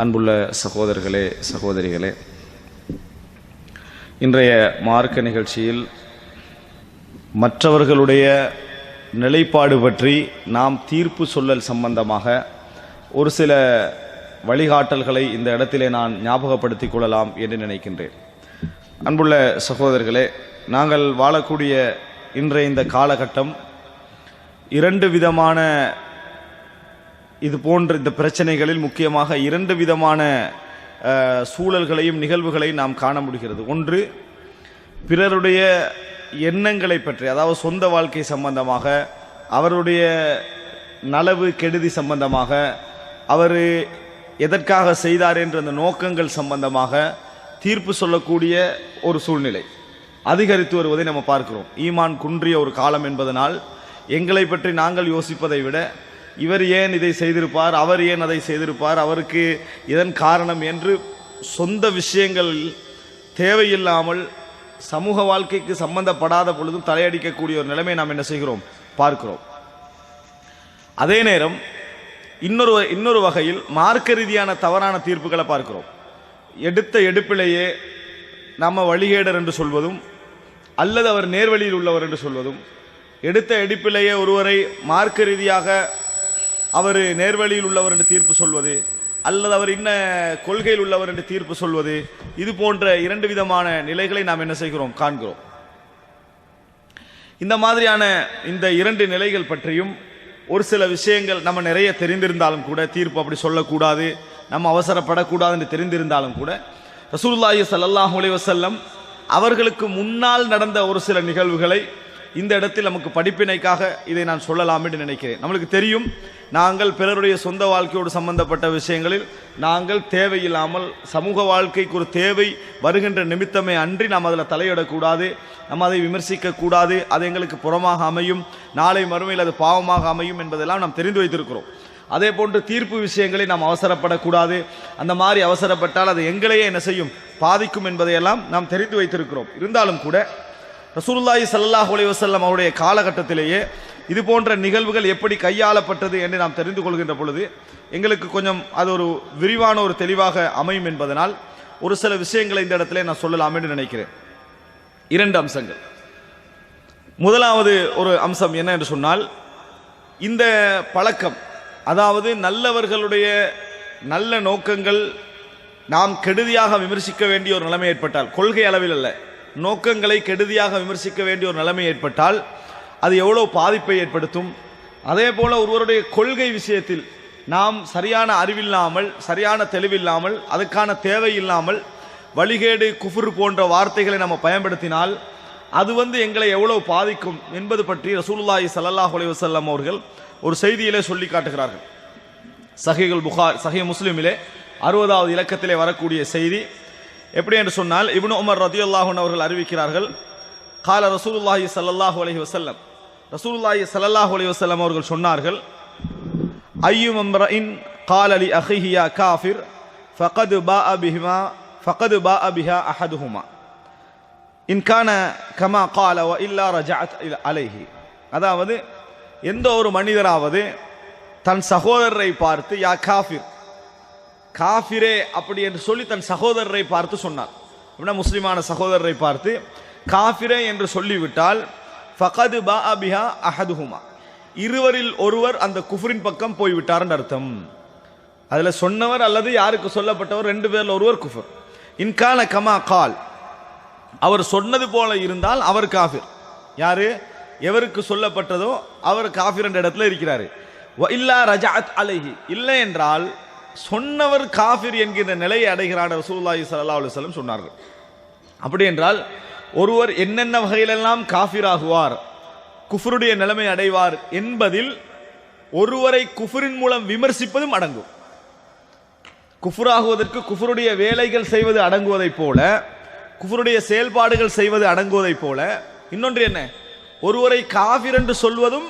அன்புள்ள சகோதரர்களே, சகோதரிகளே, இன்றைய மார்க்க நிகழ்ச்சியில் மற்றவர்களுடைய நிலைப்பாடு பற்றி நாம் தீர்ப்பு சொல்லல் சம்பந்தமாக ஒரு சில வழிகாட்டல்களை இந்த இடத்திலே நான் ஞாபகப்படுத்திக் கொள்ளலாம் என்று நினைக்கின்றேன். அன்புள்ள சகோதரர்களே, நாங்கள் வாழக்கூடிய இன்றைய இந்த காலகட்டம் இரண்டு விதமான இது போன்ற இந்த பிரச்சனைகளில் முக்கியமாக இரண்டு விதமான சூழல்களையும் நிகழ்வுகளையும் நாம் காண முடிகிறது. ஒன்று, பிறருடைய எண்ணங்களை பற்றி, அதாவது சொந்த வாழ்க்கை சம்பந்தமாக, அவருடைய நலவு கெடுதி சம்பந்தமாக, அவர் எதற்காக செய்தார் என்ற அந்த நோக்கங்கள் சம்பந்தமாக தீர்ப்பு சொல்லக்கூடிய ஒரு சூழ்நிலை அதிகரித்து வருவதை நம்ம பார்க்கிறோம். ஈமான் குன்றிய ஒரு காலம் என்பதனால் எங்களை பற்றி நாங்கள் யோசிப்பதை விட இவர் ஏன் இதை செய்திருப்பார், அவர் ஏன் அதை செய்திருப்பார், அவருக்கு இதன் காரணம் என்று சொந்த விஷயங்கள் தேவையில்லாமல் சமூக வாழ்க்கைக்கு சம்பந்தப்படாத பொழுதும் தலையடிக்கக்கூடிய ஒரு நிலைமை நாம் என்ன செய்கிறோம், பார்க்கிறோம். அதே நேரம் இன்னொரு வகையில் மார்க்க ரீதியான தவறான தீர்ப்புகளை பார்க்கிறோம். எடுத்த எடுப்பிலேயே நம்ம வழிகேடர் என்று சொல்வதும் அல்லது அவர் நேர்வழியில் உள்ளவர் என்று சொல்வதும், எடுத்த எடுப்பிலேயே ஒருவரை மார்க்க ரீதியாக அவர் நேர்வழியில் உள்ளவர் என்று தீர்ப்பு சொல்வது அல்லது அவர் இன்ன கொள்கையில் உள்ளவர் என்று தீர்ப்பு சொல்வது, இது போன்ற இரண்டு விதமான நிலைகளை நாம் என்ன செய்கிறோம், காண்கிறோம். இந்த மாதிரியான இந்த இரண்டு நிலைகள் பற்றியும் ஒரு சில விஷயங்கள் நம்ம நிறைய தெரிந்திருந்தாலும் கூட, தீர்ப்பு அப்படி சொல்லக்கூடாது, நம்ம அவசரப்படக்கூடாது என்று தெரிந்திருந்தாலும் கூட, ரசூலுல்லாஹி ஸல்லல்லாஹு அலைஹி வஸல்லம் அவர்களுக்கு முன்னால் நடந்த ஒரு சில நிகழ்வுகளை இந்த இடத்தில் நமக்கு படிப்பினைக்காக இதை நான் சொல்லலாம் என்று நினைக்கிறேன். நம்மளுக்கு தெரியும், நாங்கள் பிறருடைய சொந்த வாழ்க்கையோடு சம்பந்தப்பட்ட விஷயங்களில் நாங்கள் தேவையில்லாமல் சமூக வாழ்க்கைக்கு ஒரு தேவை வருகின்ற நிமித்தமே அன்றி நாம் அதில் தலையிடக்கூடாது, நம்ம அதை விமர்சிக்கக்கூடாது, அது எங்களுக்கு புறமாக அமையும், நாளை மறுமையில் அது பாவமாக அமையும் என்பதெல்லாம் நாம் தெரிந்து வைத்திருக்கிறோம். அதே போன்று தீர்ப்பு விஷயங்களை நாம் அவசரப்படக்கூடாது, அந்த மாதிரி அவசரப்பட்டால் அது எங்களையே என்ன செய்யும், பாதிக்கும் என்பதையெல்லாம் நாம் தெரிந்து வைத்திருக்கிறோம். இருந்தாலும் கூட ரசூலுல்லாஹி ஸல்லல்லாஹு அலைஹி வஸல்லம் அவருடைய காலகட்டத்திலேயே இது போன்ற நிகழ்வுகள் எப்படி கையாளப்பட்டது என்று நாம் தெரிந்து கொள்கின்ற பொழுது எங்களுக்கு கொஞ்சம் அது ஒரு விரிவான ஒரு தெளிவாக அமையும் என்பதனால் ஒரு சில விஷயங்களை இந்த இடத்துல நான் சொல்லலாம் என்று நினைக்கிறேன். இரண்டு அம்சங்கள். முதலாவது ஒரு அம்சம் என்ன என்று சொன்னால், இந்த பழக்கம், அதாவது நல்லவர்களுடைய நல்ல நோக்கங்கள் நாம் கெடுதியாக விமர்சிக்க வேண்டிய ஒரு நிலைமை ஏற்பட்டால், கொள்கை அளவில் அல்ல, நோக்கங்களை கெடுதியாக விமர்சிக்க வேண்டிய ஒரு நிலைமை ஏற்பட்டால் அது எவ்வளோ பாதிப்பை ஏற்படுத்தும். அதே போல ஒருவருடைய கொள்கை விஷயத்தில் நாம் சரியான அறிவில்லாமல், சரியான தெளிவில்லாமல், அதுக்கான தேவையில்லாமல் வழிகேடு, குஃபுர் போன்ற வார்த்தைகளை நம்ம பயன்படுத்தினால் அது எங்களை எவ்வளவு பாதிக்கும் என்பது பற்றி ரசூலுல்லாஹி ஸல்லல்லாஹு அலைஹி வஸல்லம் அவர்கள் ஒரு செய்தியிலே சொல்லி காட்டுகிறார்கள். சஹீஹ் முஸ்லிமிலே 60வது இலக்கத்திலே வரக்கூடிய செய்தி எப்படி என்று சொன்னால், இப்னு உமர் ரலியல்லாஹு அன்ஹு அவர்கள் அறிவிக்கிறார்கள், கால ரசூலுல்லாஹி ஸல்லல்லாஹு அலைஹி வஸல்லம், ரசூலுல்லாஹி ஸல்லல்லாஹு அலைஹி வஸல்லம் அவர்கள் சொன்னார்கள், ஐயும் இம்ரஇன் கால லி அஹிஹி யா காஃபிர் ஃபகத் பாஅ பிஹா அஹதுஹுமா இன் கான கமா கால வ இல்லா ரஜஅத் அலைஹி. அதாவது எந்த ஒரு மனிதராவது தன் சகோதரரை பார்த்து யா காஃபிர், காஃபிரே அப்படி என்று சொல்லி தன் சகோதரரை பார்த்து சொன்னார். அப்படின்னா முஸ்லிமான சகோதரரை பார்த்து காஃபிரே என்று சொல்லிவிட்டால் ஃபகத் பாஅ பிஹா அஹதுஹுமா, இருவரில் ஒருவர் அந்த குஃப்ரின் பக்கம் போய்விட்டார் என்று அர்த்தம். அதில் சொன்னவர் அல்லது யாருக்கு சொல்லப்பட்டவர், ரெண்டு பேரில் ஒருவர் குஃபர். இன்கான கமா கால், அவர் சொன்னது போல இருந்தால் அவர் காஃபிர். யாரு, எவருக்கு சொல்லப்பட்டதோ அவர் காஃபிர் என்ற இடத்துல இருக்கிறாரு. வ இல்லா ரஜஅத் அலைஹி, இல்லை என்றால் சொன்னவர் காஃபிர் என்கிற நிலையை அடைகிறார் ரசூலுல்லாஹி ஸல்லல்லாஹு அலைஹி வஸல்லம் சொன்னார்கள். அப்படி என்றால் ஒருவர் என்னென்ன வகையிலெல்லாம் காஃபிர் ஆகுவார், குஃப்ருடைய நிலைமை அடைவார் என்பதில் ஒருவரை குஃப்ரின் மூலம் விமர்சிப்பதும் அடங்கும். குஃப்ராகுவதற்கு குஃப்ருடைய வேலைகள் செய்வது அடங்குவதைப் போல, குஃப்ருடைய செயல்பாடுகள் செய்வது அடங்குவதைப் போல, இன்னொன்று என்ன, ஒருவரை காஃபிர் என்று சொல்வதும்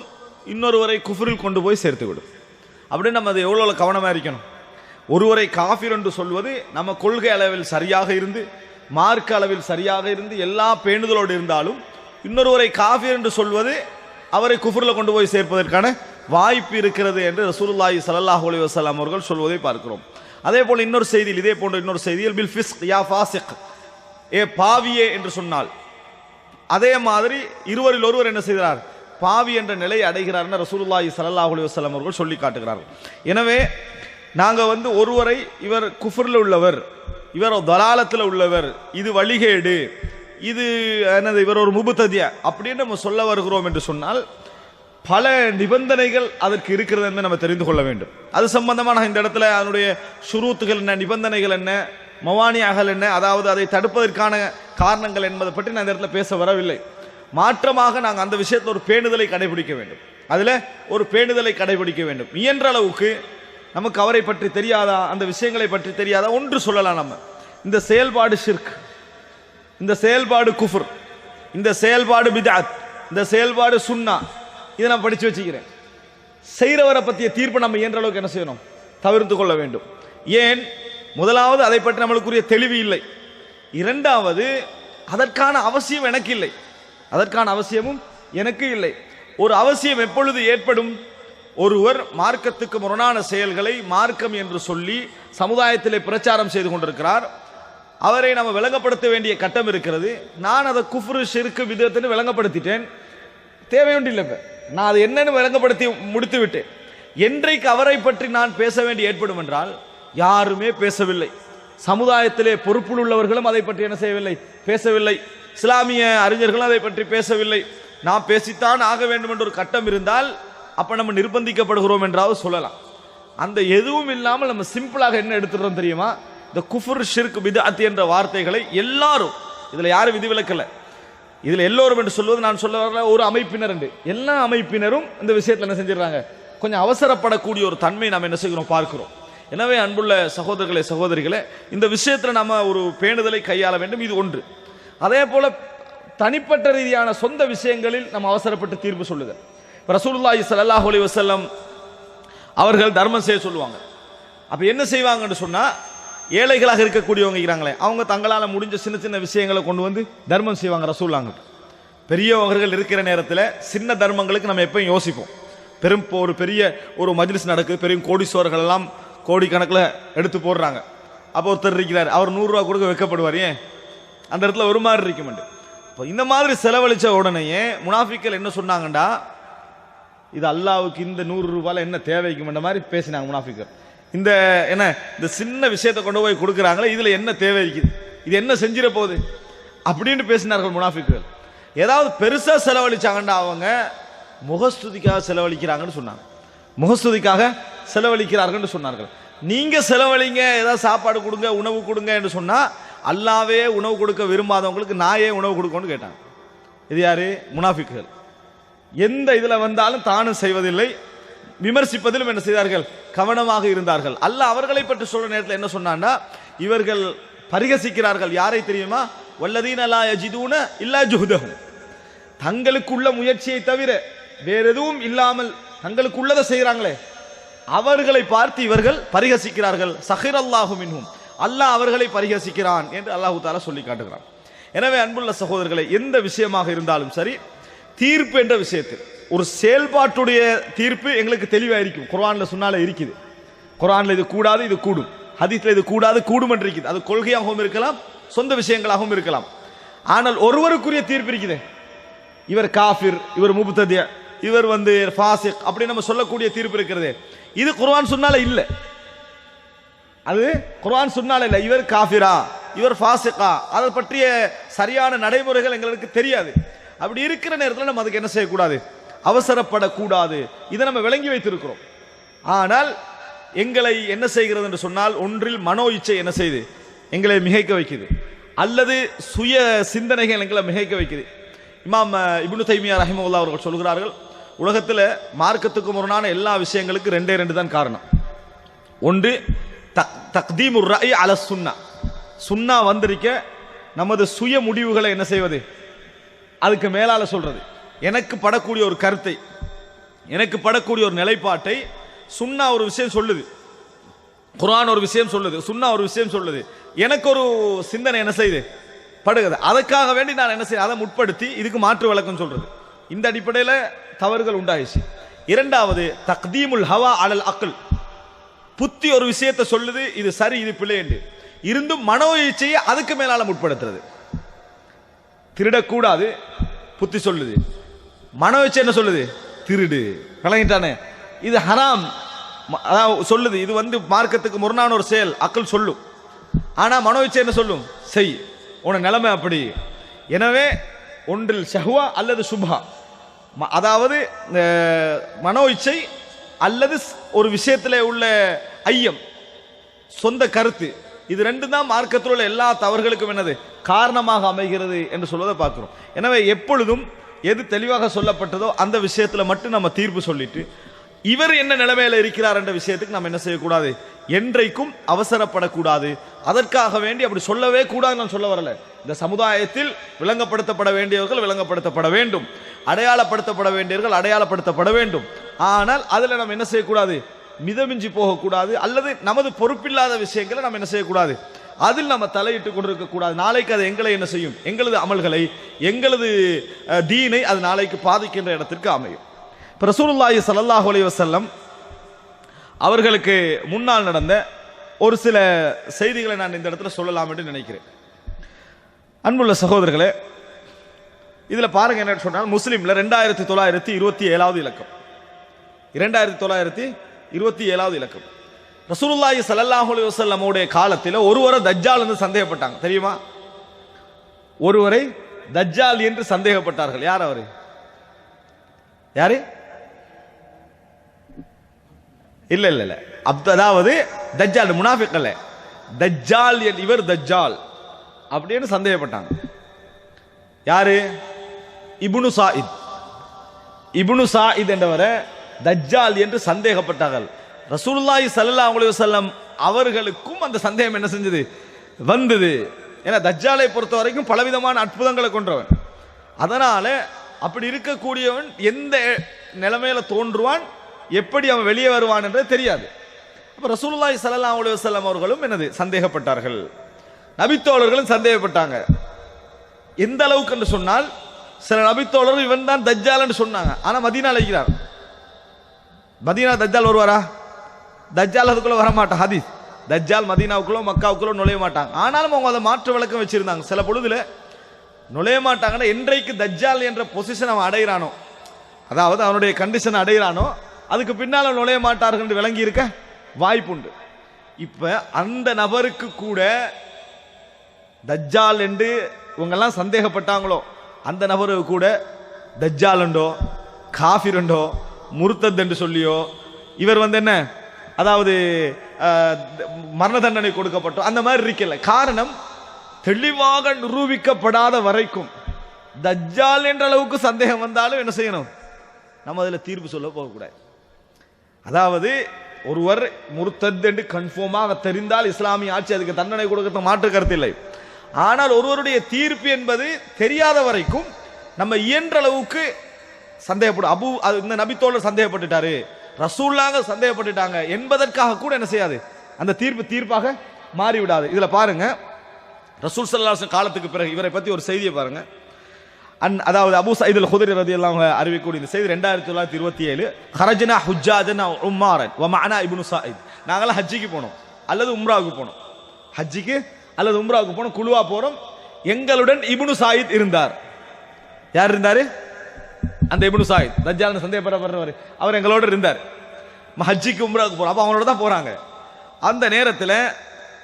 இன்னொருவரை குஃப்ரில் கொண்டு போய் சேர்த்துவிடும். அப்படின்னு நம்ம அதை எவ்வளோ கவனமாக இருக்கணும். ஒருவரை காஃபிர் என்று சொல்வது நம்ம கொள்கை அளவில் சரியாக இருந்து, மார்க்க அளவில் சரியாக இருந்து, எல்லா பேணுதலோடு இருந்தாலும் இன்னொருவரை காஃபிர் என்று சொல்வது அவரை குஃப்ரில் கொண்டு போய் சேர்ப்பதற்கான வாய்ப்பு இருக்கிறது என்று ரசூலுல்லாஹி ஸல்லல்லாஹு அலைஹி வஸல்லம் அவர்கள் சொல்வதை பார்க்கிறோம். அதே போல இன்னொரு செய்தியில், இதே போன்ற இன்னொரு செய்தியில் பில் ஃபிஸ்க் யா ஃபாசிக், ஏ பாவியே என்று சொன்னால், அதே மாதிரி இருவரில் ஒருவர் என்ன செய்கிறார், பாவி என்ற நிலையை அடைகிறார் ரசூலுல்லாஹி ஸல்லல்லாஹு அலைஹி வஸல்லம் அவர்கள் சொல்லி காட்டுகிறார்கள். எனவே நாங்கள் ஒருவரை இவர் குஃப்ரில் உள்ளவர், இவர் தலாலத்தில் உள்ளவர், இது வழிகேடு, இது என்னது, இவர் ஒரு முபுத்ததியா அப்படின்னு நம்ம சொல்ல வருகிறோம் என்று சொன்னால் பல நிபந்தனைகள் அதற்கு இருக்கிறது என்று நம்ம தெரிந்து கொள்ள வேண்டும். அது சம்பந்தமான இந்த இடத்துல அதனுடைய ஷுரூத்துகள் என்ன, நிபந்தனைகள் என்ன, மவானியாகல் என்ன, அதாவது அதை தடுப்பதற்கான காரணங்கள் என்பதை பற்றி நான் இந்த இடத்துல பேச வரவில்லை. மாற்றமாக நாங்கள் அந்த விஷயத்தில் ஒரு பேணுதலை கடைபிடிக்க வேண்டும். அதில் ஒரு பேணுதலை கடைபிடிக்க வேண்டும். இயன்ற அளவுக்கு நமக்கு அவரை பற்றி தெரியாதா, அந்த விஷயங்களை பற்றி தெரியாதா, ஒன்று சொல்லலாம். நம்ம இந்த செயல்பாடு ஷிர்க், இந்த செயல்பாடு குஃப்ர், இந்த செயல்பாடு பித்அத், இந்த செயல்பாடு சுன்னா, இதை நான் படித்து வச்சுக்கிறேன். செய்கிறவரை பற்றிய தீர்ப்பு நம்ம இயன்ற அளவுக்கு என்ன செய்யணும், தவிர்த்து கொள்ள வேண்டும். ஏன், முதலாவது அதை பற்றி நம்மளுக்குரிய தெளிவு இல்லை. இரண்டாவது அதற்கான அவசியம் எனக்கு இல்லை, அதற்கான அவசியமும் எனக்கு இல்லை. ஒரு அவசியம் எப்பொழுது ஏற்படும், ஒருவர் மார்க்கத்துக்கு முரணான செயல்களை மார்க்கம் என்று சொல்லி சமுதாயத்திலே பிரச்சாரம் செய்து கொண்டிருக்கிறார், அவரை நம்ம விளங்கப்படுத்த வேண்டிய கட்டம் இருக்கிறது. நான் அதை குஃப்ரு ஷிர்க் விதத்தின்னு விளங்கப்படுத்திட்டேன், தேவையொன்றில்லை. நான் அதை என்னன்னு விளங்கப்படுத்தி முடித்து விட்டேன். என்றைக்கு அவரை பற்றி நான் பேச வேண்டி ஏற்படும் என்றால் யாருமே பேசவில்லை, சமுதாயத்திலே பொறுப்பில் உள்ளவர்களும் அதை பற்றி என்ன செய்யவில்லை, பேசவில்லை, இஸ்லாமிய அறிஞர்களும் அதை பற்றி பேசவில்லை, நாம் பேசித்தான் ஆக வேண்டும் என்ற ஒரு கட்டம் இருந்தால் அப்ப நம்ம நிர்பந்திக்கப்படுகிறோம் என்றாவது சொல்லலாம். அந்த எதுவும் இல்லாமல் நம்ம சிம்பிளாக என்ன எடுத்துறோம் தெரியுமா, இந்த குஃப்ர் ஷிர்க் பித்அத் என்ற வார்த்தைகளை எல்லாரும், இதுல யாரும் விதிவிலக்கல, இதுல எல்லோரும் என்று சொல்வது நான் சொல்ல வர ஒரு அமைப்பினர் என்று, எல்லா அமைப்பினரும் இந்த விஷயத்தில் என்ன செஞ்சிடறாங்க, கொஞ்சம் அவசரப்படக்கூடிய ஒரு தன்மை நாம் என்ன செய்கிறோம் பார்க்கிறோம். எனவே அன்புள்ள சகோதரர்களே சகோதரிகளே, இந்த விஷயத்தில் நம்ம ஒரு பேணுதலை கையாள வேண்டும். இது ஒன்று. அதே போல தனிப்பட்ட ரீதியான சொந்த விஷயங்களில் நம்ம அவசரப்பட்டு தீர்ப்பு சொல்லுதல். ரசூலுல்லாஹி ஸல்லல்லாஹு அலைஹி வஸல்லம் அவர்கள் தர்மம் செய்ய சொல்லுவாங்க. அப்ப என்ன செய்வாங்கன்னு சொன்னா, ஏழைகளாக இருக்கக்கூடியவங்க இருக்கிறாங்களே, அவங்க தங்களால் முடிஞ்ச சின்ன சின்ன விஷயங்களை கொண்டு வந்து தர்மம் செய்வாங்க ரசூலுல்லாஹ். பெரியவர்கள் இருக்கிற நேரத்தில் சின்ன தர்மங்களுக்கு நம்ம எப்பயும் யோசிப்போம். ஒரு பெரிய ஒரு மஜ்லிஸ் நடக்குது, பெரிய கோடீஸ்வரர்கள் எல்லாம் கோடிக்கணக்கில் எடுத்து போடுறாங்க. அப்போ ஒருத்தர் இருக்கிறார், அவர் 100 ரூபா கொடுக்க வைக்கப்படுவார். ஏன், அந்த இடத்துல ஒரு மாதிரி இருக்கும். இப்போ இந்த மாதிரி செலவழிச்ச உடனேயே முனாஃபிக்கள் என்ன சொன்னாங்கண்டா, இது அல்லாவுக்கு இந்த 100 ரூபாயில் என்ன தேவைக்கும் என்ற மாதிரி பேசினாங்க முனாஃபிக்கள். இந்த என்ன, இந்த சின்ன விஷயத்தை கொண்டு போய் கொடுக்குறாங்களே, இதுல என்ன தேவை இருக்குது, இது என்ன செஞ்சிட போகுது அப்படின்னு பேசினார்கள் முனாஃபிக்கள். ஏதாவது பெருசா செலவழிச்சாங்கண்டா அவங்க முகஸ்துதிக்காக செலவழிக்கிறாங்கன்னு சொன்னாங்க, முகஸ்துதிக்காக செலவழிக்கிறார்கள் சொன்னார்கள். நீங்க செலவழிங்க, ஏதாவது சாப்பாடு கொடுங்க, உணவு கொடுங்க என்று சொன்னா, அல்லாவே உணவு கொடுக்க விரும்பாதவங்களுக்கு நாயே உணவு கொடுக்கணும்னு கேட்டாங்க. இது யாரு, முனாஃபிக்குகள். எந்த இதுல வந்தாலும் தானும் செய்வதில்லை, விமர்சிப்பதிலும் என்ன செய்தார்கள், கவனமாக இருந்தார்கள். அல்லாஹ் அவர்களை பற்றி சொல்ற நேரத்தில் என்ன சொன்னான்னா, இவர்கள் பரிகசிக்கிறார்கள். யாரை தெரியுமா, வல்லதீன லா யஜிதூன இல்லா ஜுஹ்தஹும், தங்களுக்குள்ள முயற்சியை தவிர வேற எதுவும் இல்லாமல் தங்களுக்கு உள்ளதை செய்கிறாங்களே, அவர்களை பார்த்து இவர்கள் பரிகசிக்கிறார்கள். சஹிரல்லாஹு மின்ஹும், அல்லாஹ் அவர்களை பரிகசிக்கிறான் என்று அல்லாஹு தஆலா சொல்லி காட்டுகிறான். எனவே அன்புள்ள சகோதரர்களை, எந்த விஷயமாக இருந்தாலும் சரி, தீர்ப்பு என்ற விஷயத்தில் ஒரு செயல்பாட்டுடைய தீர்ப்பு எங்களுக்கு தெளிவாக இருக்கும். குர்ஆன்ல சுன்னால இருக்குது, குர்ஆன்ல இது கூடாது இது கூடும், ஹதீஸ்ல இது கூடாது கூடும் என்று இருக்குது. அது கொள்கையாகவும் இருக்கலாம், சொந்த விஷயங்களாகவும் இருக்கலாம். ஆனால் ஒருவருக்குரிய தீர்ப்பு இருக்குது, இவர் காஃபிர், இவர் முப்ததி, இவர் ஃபாசிக் அப்படி நம்ம சொல்லக்கூடிய தீர்ப்பு இருக்கிறது. இது குர்ஆன் சுன்னால இல்ல, அது குர்ஆன் சுன்னால இல்ல. இவர் காஃபிரா, இவர் ஃபாசிகா, அதை பற்றிய சரியான நடைமுறைகள் எங்களுக்கு தெரியாது. அப்படி இருக்கிற நேரத்தில் நம்ம அதுக்கு என்ன செய்யக்கூடாது, அவசரப்படக்கூடாது. இதை நம்ம விளங்கி வைத்திருக்கிறோம். ஆனால் எங்களை என்ன செய்கிறது என்று சொன்னால், ஒன்றில் மனோ இச்சை என்ன செய்யுது, எங்களை மிகைக்க வைக்குது, அல்லது சுய சிந்தனைகள் எங்களை மிகைக்க வைக்குது. இமாம் இப்னு தைமியா ரஹிமஹுல்லாஹ் அவர்கள் சொல்கிறார்கள், உலகத்தில் மார்க்கத்துக்கு முரணான எல்லா விஷயங்களுக்கு 2 தான் காரணம். ஒன்று தக்தீமுர் ரஅய் அல சுன்னா, சுன்னா வந்திருக்க நமது சுய முடிவுகளை என்ன செய்வது, அதுக்கு மேலால சொல்றது. எனக்கு படக்கூடிய ஒரு கருத்தை, எனக்கு படக்கூடிய ஒரு நிலைப்பாட்டை சுன்னா ஒரு விஷயம் சொல்லுது, குர்ஆன் ஒரு விஷயம் சொல்லுது, சுன்னா ஒரு விஷயம் சொல்லுது, எனக்கு ஒரு சிந்தனை என்ன செய்யுது படுகிறது. அதுக்காக வேண்டி நான் என்ன செய்ய, அதை முற்படுத்தி இதுக்கு மாற்று விளக்கம் சொல்றது. இந்த அடிப்படையில் தவறுகள் உண்டாயிடுச்சு. இரண்டாவது தக்தீமுல் ஹவா அலல் அக்ல், புத்தி ஒரு விஷயத்தை சொல்லுது, இது சரி இது பிள்ளை என்று இருந்தும் மனோ இச்சையை அதுக்கு மேலால முற்படுத்துறது. திருடக்கூடாது புத்தி சொல்லுது, மனோ இச்சை என்ன சொல்லுது? திருடு. விளங்கிட்டானே? இது ஹராம் அதாவது சொல்லுது, இது மார்க்கத்துக்கு முரணான ஒரு செயல் அக்கள் சொல்லும். ஆனா மனோ இச்சை என்ன சொல்லும்? செய், உன நிலைமை அப்படி. எனவே ஒன்றில் ஷஹ்வா அல்லது சுபா, அதாவது மனோ இச்சை அல்லது ஒரு விஷயத்திலே உள்ள ஐயம், சொந்த கருத்து, இது ரெண்டு தான் மார்க்கத்தில் உள்ள எல்லா தவறுகளுக்கும் என்னது காரணமாக அமைகிறது என்று சொல்வதை பார்க்கிறோம். எனவே எப்பொழுதும் எது தெளிவாக சொல்லப்பட்டதோ அந்த விஷயத்தில் மட்டும் நம்ம தீர்ப்பு சொல்லிட்டு இவர் என்ன நிலைமையில இருக்கிறார் என்ற விஷயத்துக்கு நம்ம என்ன செய்யக்கூடாது, என்றைக்கும் அவசரப்படக்கூடாது. அதற்காக வேண்டி அப்படி சொல்லவே கூடாது நான் சொல்ல வரல. இந்த சமுதாயத்தில் விளங்கப்படுத்தப்பட வேண்டியவர்கள் விளங்கப்படுத்தப்பட வேண்டும், அடையாளப்படுத்தப்பட வேண்டியவர்கள் அடையாளப்படுத்தப்பட வேண்டும். ஆனால் அதில் நம்ம என்ன செய்யக்கூடாது, மிதமிஞ்சி போகக்கூடாது. அல்லது நமது பொறுப்பில்லாத விஷயங்களை நம்ம என்ன செய்யக்கூடாது, அதில் நம்ம தலையிட்டு கொண்டிருக்க கூடாது. நாளைக்கு அது எங்களை என்ன செய்யும், எங்களது அமல்களை எங்களது தீனை அது நாளைக்கு பாதிக்கின்ற இடத்திற்கு அமையும். இப்போ ரசூலுல்லாஹி ஸல்லல்லாஹு அலைஹி வஸல்லம் அவர்களுக்கு முன்னால் நடந்த ஒரு சில செய்திகளை நான் இந்த இடத்துல சொல்லலாம் என்று நினைக்கிறேன். அன்புள்ள சகோதரர்களே, இதில் பாருங்க என்ன சொன்னால், முஸ்லீம்ல 2927வது இலக்கம், 2927வது இலக்கம். ரசூலுல்லாஹி ஸல்லல்லாஹு அலைஹி வஸல்லமுடைய காலத்தில் ஒருவரை தஜ்ஜால் என்று சந்தேகப்பட்டாங்க. தெரியுமா? ஒருவரை தஜ்ஜால் என்று சந்தேகப்பட்டார்கள். யார் அவரு? யாரு? இல்ல இல்ல இல்ல, அதாவது தஜ்ஜால் முனாஃபிக் அல்ல, தஜ்ஜால், இவர் தஜ்ஜால் அப்படின்னு சந்தேகப்பட்டாங்க. யாரு? இப்னு சாயித். இப்னு சாயித் என்றவரை தஜ்ஜால் என்று சந்தேகப்பட்டார்கள். ரசூலுல்லாஹி ஸல்லல்லாஹு அலைஹி வஸல்லம் அவர்களுக்கும் அந்த சந்தேகம் என்ன செஞ்சது, வந்தது. ஏன்னா தஜ்ஜாலை பொறுத்த வரைக்கும் பலவிதமான அற்புதங்களை கொண்டவன். அதனால அப்படி இருக்கக்கூடியவன் எந்த நிலைமையில தோன்றுவான், எப்படி அவன் வெளியே வருவான் என்றது தெரியாது. அப்ப ரசூலுல்லாஹி ஸல்லல்லாஹு அலைஹி வஸல்லம் அவர்களும் என்னது சந்தேகப்பட்டார்கள், நபித்தோழர்களும் சந்தேகப்பட்டாங்க. எந்த அளவுக்கு என்று சொன்னால், சில நபித்தோழர்கள் இவன் தான் தஜ்ஜால் என்று சொன்னாங்க. ஆனா மதீனால இருக்கிறார். மதீனா தஜ்ஜால் வருவாரா? தஜ்ஜால் அதுக்குள்ள வரமாட்டான். ஹதீஸ், தஜ்ஜால் மதீனாவுக்குள்ளோ மக்காவுக்குள்ளோ நுழைய மாட்டாங்க. ஆனாலும் அவங்க அதை மாற்று விளக்கம் வச்சிருந்தாங்க. சில பொழுதுல நுழைய மாட்டாங்கன்னா, என்றைக்கு தஜ்ஜால் என்ற பொசிஷன் அவன் அடைகிறானோ, அதாவது அவனுடைய கண்டிஷன் அடைகிறானோ, அதுக்கு பின்னால நுழைய மாட்டார்கள் என்று விளங்கி இருக்க வாய்ப்புண்டு. இப்ப அந்த நபருக்கு கூட தஜ்ஜால் என்று இவங்கெல்லாம் சந்தேகப்பட்டாங்களோ, அந்த நபருக்கு கூட தஜ்ஜால் உண்டோ, காஃபிர் உண்டோ, முர்த்தத் என்று சொல்லியோ, இவர் என்ன, அதாவது மரண தண்டனை கொடுக்கப்பட்டோம் அந்த மாதிரி இருக்கல. காரணம், தெளிவாக நிரூபிக்கப்படாத வரைக்கும் தஜ்ஜால் என்ற அளவுக்கு சந்தேகம் வந்தாலும் என்ன செய்யணும், நம்ம அதில் தீர்ப்பு சொல்ல போகக்கூடாது. அதாவது ஒருவர் முர்த்தத் என்று கன்ஃபார்மாக தெரிந்தால் இஸ்லாமிய ஆட்சி அதுக்கு தண்டனை கொடுக்க மாற்று கருத்து இல்லை. ஆனால் ஒருவருடைய தீர்ப்பு என்பது தெரியாத வரைக்கும் நம்ம இயன்ற அளவுக்கு சந்தேகப்படும். இந்த நபித்தோழர் சந்தேகப்பட்டுட்டாரு, ரசூலுல்லாஹ் சந்தேகப்பட்டுட்டாங்க என்பதற்காக கூட என்ன செய்யாது, அந்த தீர்ப்பாக மாறிவிடாது. இதுல பாருங்க, ரசூல் ஸல்லல்லாஹு அலைஹி வஸல்லம் காலத்துக்கு பிறகு இவரை பத்தி ஒரு செய்தியை பாருங்க. அதாவது அபூ சயீத் அல் குத்ரி ரலியல்லாஹு அன்ஹு அறிவிக்கக்கூடிய இந்த செய்தி 2927. ஹரஜ்னா ஹுஜ்ஜாஜன் உம்மாரன் வ மஅனா இப்னு சாயித். நாங்களாம் ஹஜ்ஜிக்கு போனோம் அல்லது உம்ராவுக்கு போனோம், ஹஜ்ஜிக்கு அல்லது உம்ராவுக்கு போனோம், குழுவா போறோம். எங்களுடன் இப்னு சாயித் இருந்தார். யார் இருந்தாரு? அந்த இப்னு சாயித், தஜ்ஜால் சந்தேகப்படுறவர், அவர் எங்களோட இருந்தார். ஹஜ்ஜிக்கு உம்ராவுக்கு போறோம், அப்ப அவங்களோட தான் போறாங்க. அந்த நேரத்தில்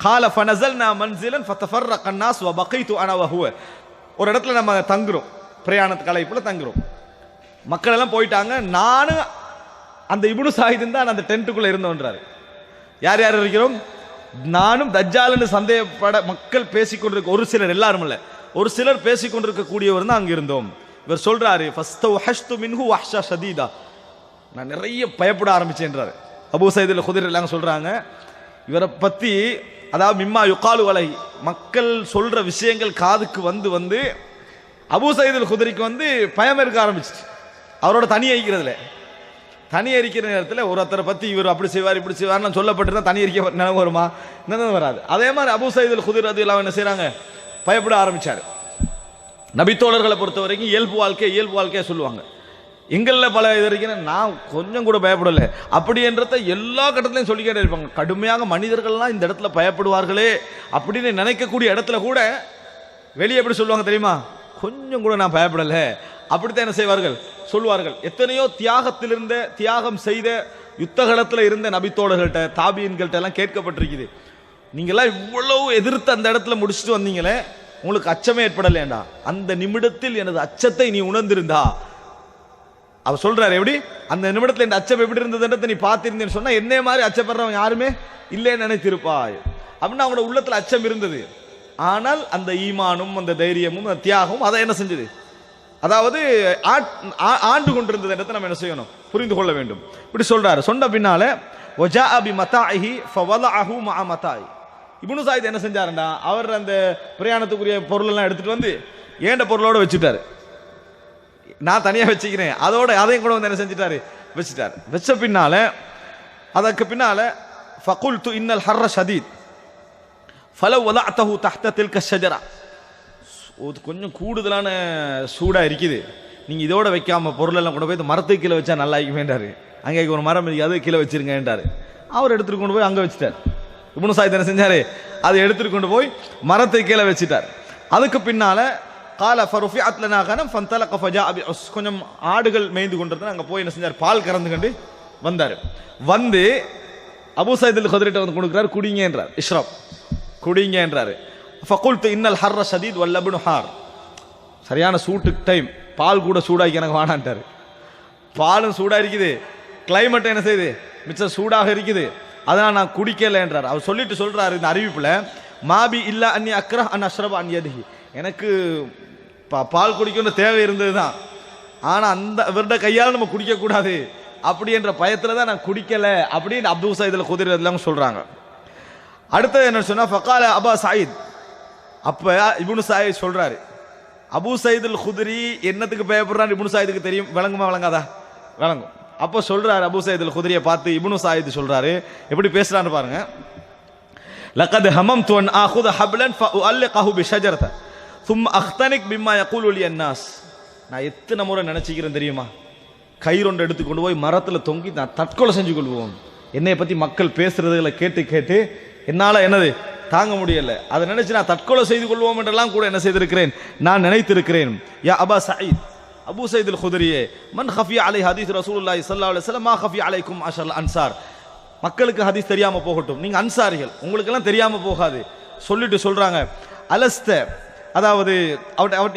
கால ஃபனஸல்னா மன்ஸிலன் ஃபதஃபர்ரக அன்-நாஸ் வ பகைது அனா வ ஹுவ. ஒரு இடத்துல நம்ம தங்குறோம், பிரயாணத்து கலைப்புல தங்குறோம், மக்கள் எல்லாம் போயிட்டாங்க, நானும் அந்த இப்னு சாயித் தான் அந்த டென்ட்டுக்குள்ள இருந்தோன்றாரு. யார் யார் இருக்கிறோம்? நானும் தஜ்ஜால்னு சந்தேகப்பட மக்கள் பேசிக்கொண்டிருக்க ஒரு சிலர், எல்லாரும் இல்ல, ஒரு சிலர் பேசிக்கொண்டிருக்க கூடியவர் தான் அங்க இருந்தோம். இவர் சொல்றாரு, ஃபஸ்தவஹஷ்து மின்ஹு வஹ்ஷா ஷதீதா, நான் நிறைய பயப்பட ஆரம்பிச்சேன்றாரு. அபூ சயீத் அல் குத்ரி எல்லாம் சொல்றாங்க இவரை பத்தி, அதாவது மிம்மா யுகாலு அலை, மக்கள் சொல்ற விஷயங்கள் காதுக்கு வந்து அபூ சயீத் அல் குத்ரிக்கு பயம் இருக்க ஆரம்பிச்சிச்சு. அவரோட தனி அறிக்கிறதுல, தனி அறிக்கிற நேரத்தில் ஒருத்தரை பத்தி இவர் அப்படி செய்வார் இப்படி செய்வார்னு சொல்லப்பட்டிருந்தா தனி அறிக்கை நினைவு வருமா? நினைவு வராது. அதே மாதிரி அபூ சயீத் அல் குத்ரி ரலியல்லாஹு என்ன செய்றாங்க, பயப்பட ஆரம்பிச்சாரு. நபித்தோழர்களை பொறுத்த வரைக்கும் இயல்பு வாழ்க்கையை சொல்லுவாங்க. எங்களில் பல இது இருக்கேன், நான் கொஞ்சம் கூட பயப்படலை அப்படின்றத எல்லா கட்டத்திலையும் சொல்லிக்கிட்டே இருப்பாங்க. கடுமையாக மனிதர்கள்லாம் இந்த இடத்துல பயப்படுவார்களே அப்படின்னு நினைக்கக்கூடிய இடத்துல கூட வெளியே எப்படி சொல்லுவாங்க தெரியுமா? கொஞ்சம் கூட நான் பயப்படலை அப்படித்தான் என்ன செய்வார்கள் சொல்வார்கள். எத்தனையோ தியாகம் செய்த யுத்தகலத்தில் இருந்த நபித்தோழர்கள்ட்ட தாபியன்கள்ட்ட எல்லாம் கேட்கப்பட்டிருக்குது, நீங்களாம் இவ்வளவு எதிர்த்து அந்த இடத்துல முடிச்சுட்டு வந்தீங்களே, உங்களுக்கு அச்சமே ஏற்படலேண்டா? அந்த நிமிடத்தில் எனது அச்சத்தை நீ உணர்ந்திருந்தா, அவர் சொல்றாரு எப்படி அந்த நிமிடத்தில் இந்த அச்சம் எப்படி இருந்ததுன்றதை நீ பார்த்திருந்தேன்னு சொன்னா என்னே மாதிரி அச்சப்படுறவங்க யாருமே இல்லைன்னு நினைத்திருப்பாய் அப்படின்னு அவங்களோட உள்ளத்துல அச்சம் இருந்தது. ஆனால் அந்த ஈமானும் அந்த தைரியமும் அந்த தியாகமும் அதை என்ன செஞ்சது, அதாவது ஆண்டு கொண்டிருந்தது இடத்தை நம்ம என்ன செய்யணும், புரிந்து கொள்ள வேண்டும். இப்படி சொல்றாரு. சொன்ன பின்னால இப்னு ஸாயித் என்ன செஞ்சாருண்டா, அவர் அந்த பிரயாணத்துக்குரிய பொருள் எல்லாம் எடுத்துட்டு வந்து ஏண்ட பொருளோட வச்சுட்டாரு, நான் தனியா வச்சுக்கிறேன் அதோட அதையும் கூட வந்து என்ன செஞ்சிட்டாரு வச்சுட்டாரு. வச்ச பின்னால அதற்கு பின்னால ஃபகுல்து இன்னல் ஹர்ர ஷதீத் ஃபலவ் வதஅதஹு தஹ்த தில்க ஷஜரா, கொஞ்சம் கூடுதலான சூடா இருக்குது, நீங்க இதோட வைக்காம பொருள் எல்லாம் கொண்டு போய் மரத்துக்கு கீழே வச்சா நல்லா இருக்குமேன்றாரு. அங்கே ஒரு மரம் இருக்கு, அது கீழே வச்சிருங்கன்றாரு. அவர் எடுத்துட்டு கொண்டு போய் அங்கே வச்சுட்டார். இப்னு ஸாயித் என்ன செஞ்சாரு, அதை எடுத்துட்டு கொண்டு போய் மரத்தை கீழே வச்சுட்டார். அதுக்கு பின்னால கால ஃபருஃபிஅத் லனா கனம் ஃபந்தலக ஃபஜா பிஉஸ், கொஞ்சம் ஆடுகள் மேய்ந்து கொண்டிருந்தா அங்கே போய் என்ன செஞ்சார், பால் கறந்து கண்டு வந்தார். வந்து அபூ ஸயீத் அல் குத்ரிட்ட வந்து கொடுக்குறாரு, குடிங்க என்றார். இஷ்ரப், குடிங்க என்றாரு. ஃபகுல்து இன்னல் ஹர்ர ஷதீத் வல் லப்னு ஹார், சரியான சூட்டு டைம், பால் கூட சூடாக்கி எனக்கு வானான்ட்டாரு. பாலும் சூடா இருக்குது, கிளைமேட் என்ன செய்யுது மிச்சம் சூடாக இருக்குது, அதனால் நான் குடிக்கல என்றார். அவர் சொல்லிட்டு சொல்றாரு இந்த அறிவிப்புல, மாபி இல்லா அன்னி அக்ரஹ் அன் அஷ்ரப அன் யதிஹி, எனக்கு பால் குடிக்கணும்னு தேவை இருந்தது தான், ஆனால் அந்த இவருடைய கையால் நம்ம குடிக்கக்கூடாது அப்படி என்ற பயத்தில் தான் நான் குடிக்கல அப்படின்னு அபூ ஸயீத் அல் குத்ரி எல்லாம் சொல்றாங்க. அடுத்தது என்ன சொன்னா, ஃபகால அபா ஸயீத், அப்ப இப்னு ஸாயித் சொல்றாரு, அபூ ஸயீத் அல் குத்ரி என்னத்துக்கு பயப்படுறான்னு இப்னு ஸாயிதுக்கு தெரியும், விளங்குமா விளங்காதா? விளங்கும். அப்போ சொல்றாரு அபூ ஸயீத் அல் குத்ரியை பார்த்து இப்னு ஸாயித் சொல்றாரு, எப்படி பேசுறான்னு பாருங்க. லகத் ஹமம்து அன் ஆகுத ஹப்லன் ஃபஉல்லிகஹு பிஷஜரத ثم اختنق بما يقول لي الناس, நான் எத்தனை முறை நினைச்சிக்கிறேன் தெரியுமா, கயிறொண்டு எடுத்து கொண்டு போய் மரத்தில் தொங்கி நான் தற்கொலை செஞ்சு கொள்வோம், என்னை பற்றி மக்கள் பேசுறதுகளை கேட்டு கேட்டு என்னால் என்னது தாங்க முடியல, அதை நினைச்சு நான் தற்கொலை செய்து கொள்வோம் என்றெல்லாம் கூட என்ன செய்திருக்கிறேன், நான் நினைத்திருக்கிறேன். யா அபா ஸயீத், அபூ ஸயீத் அல் குத்ரியே, மன் ஹஃபிய அலை ஹதீஸ் ரசூலுல்லாஹி ஸல்லல்லாஹு அலைஹி வஸல்லம் மா ஹஃபிய அலைக்கும் அஷல் அன்சார், மக்களுக்கு ஹதீஸ் தெரியாம போகட்டும், நீங்க அன்சாரிகள் உங்களுக்கெல்லாம் தெரியாம போகாது சொல்லிட்டு சொல்றாங்க. அலஸ்த, அதாவது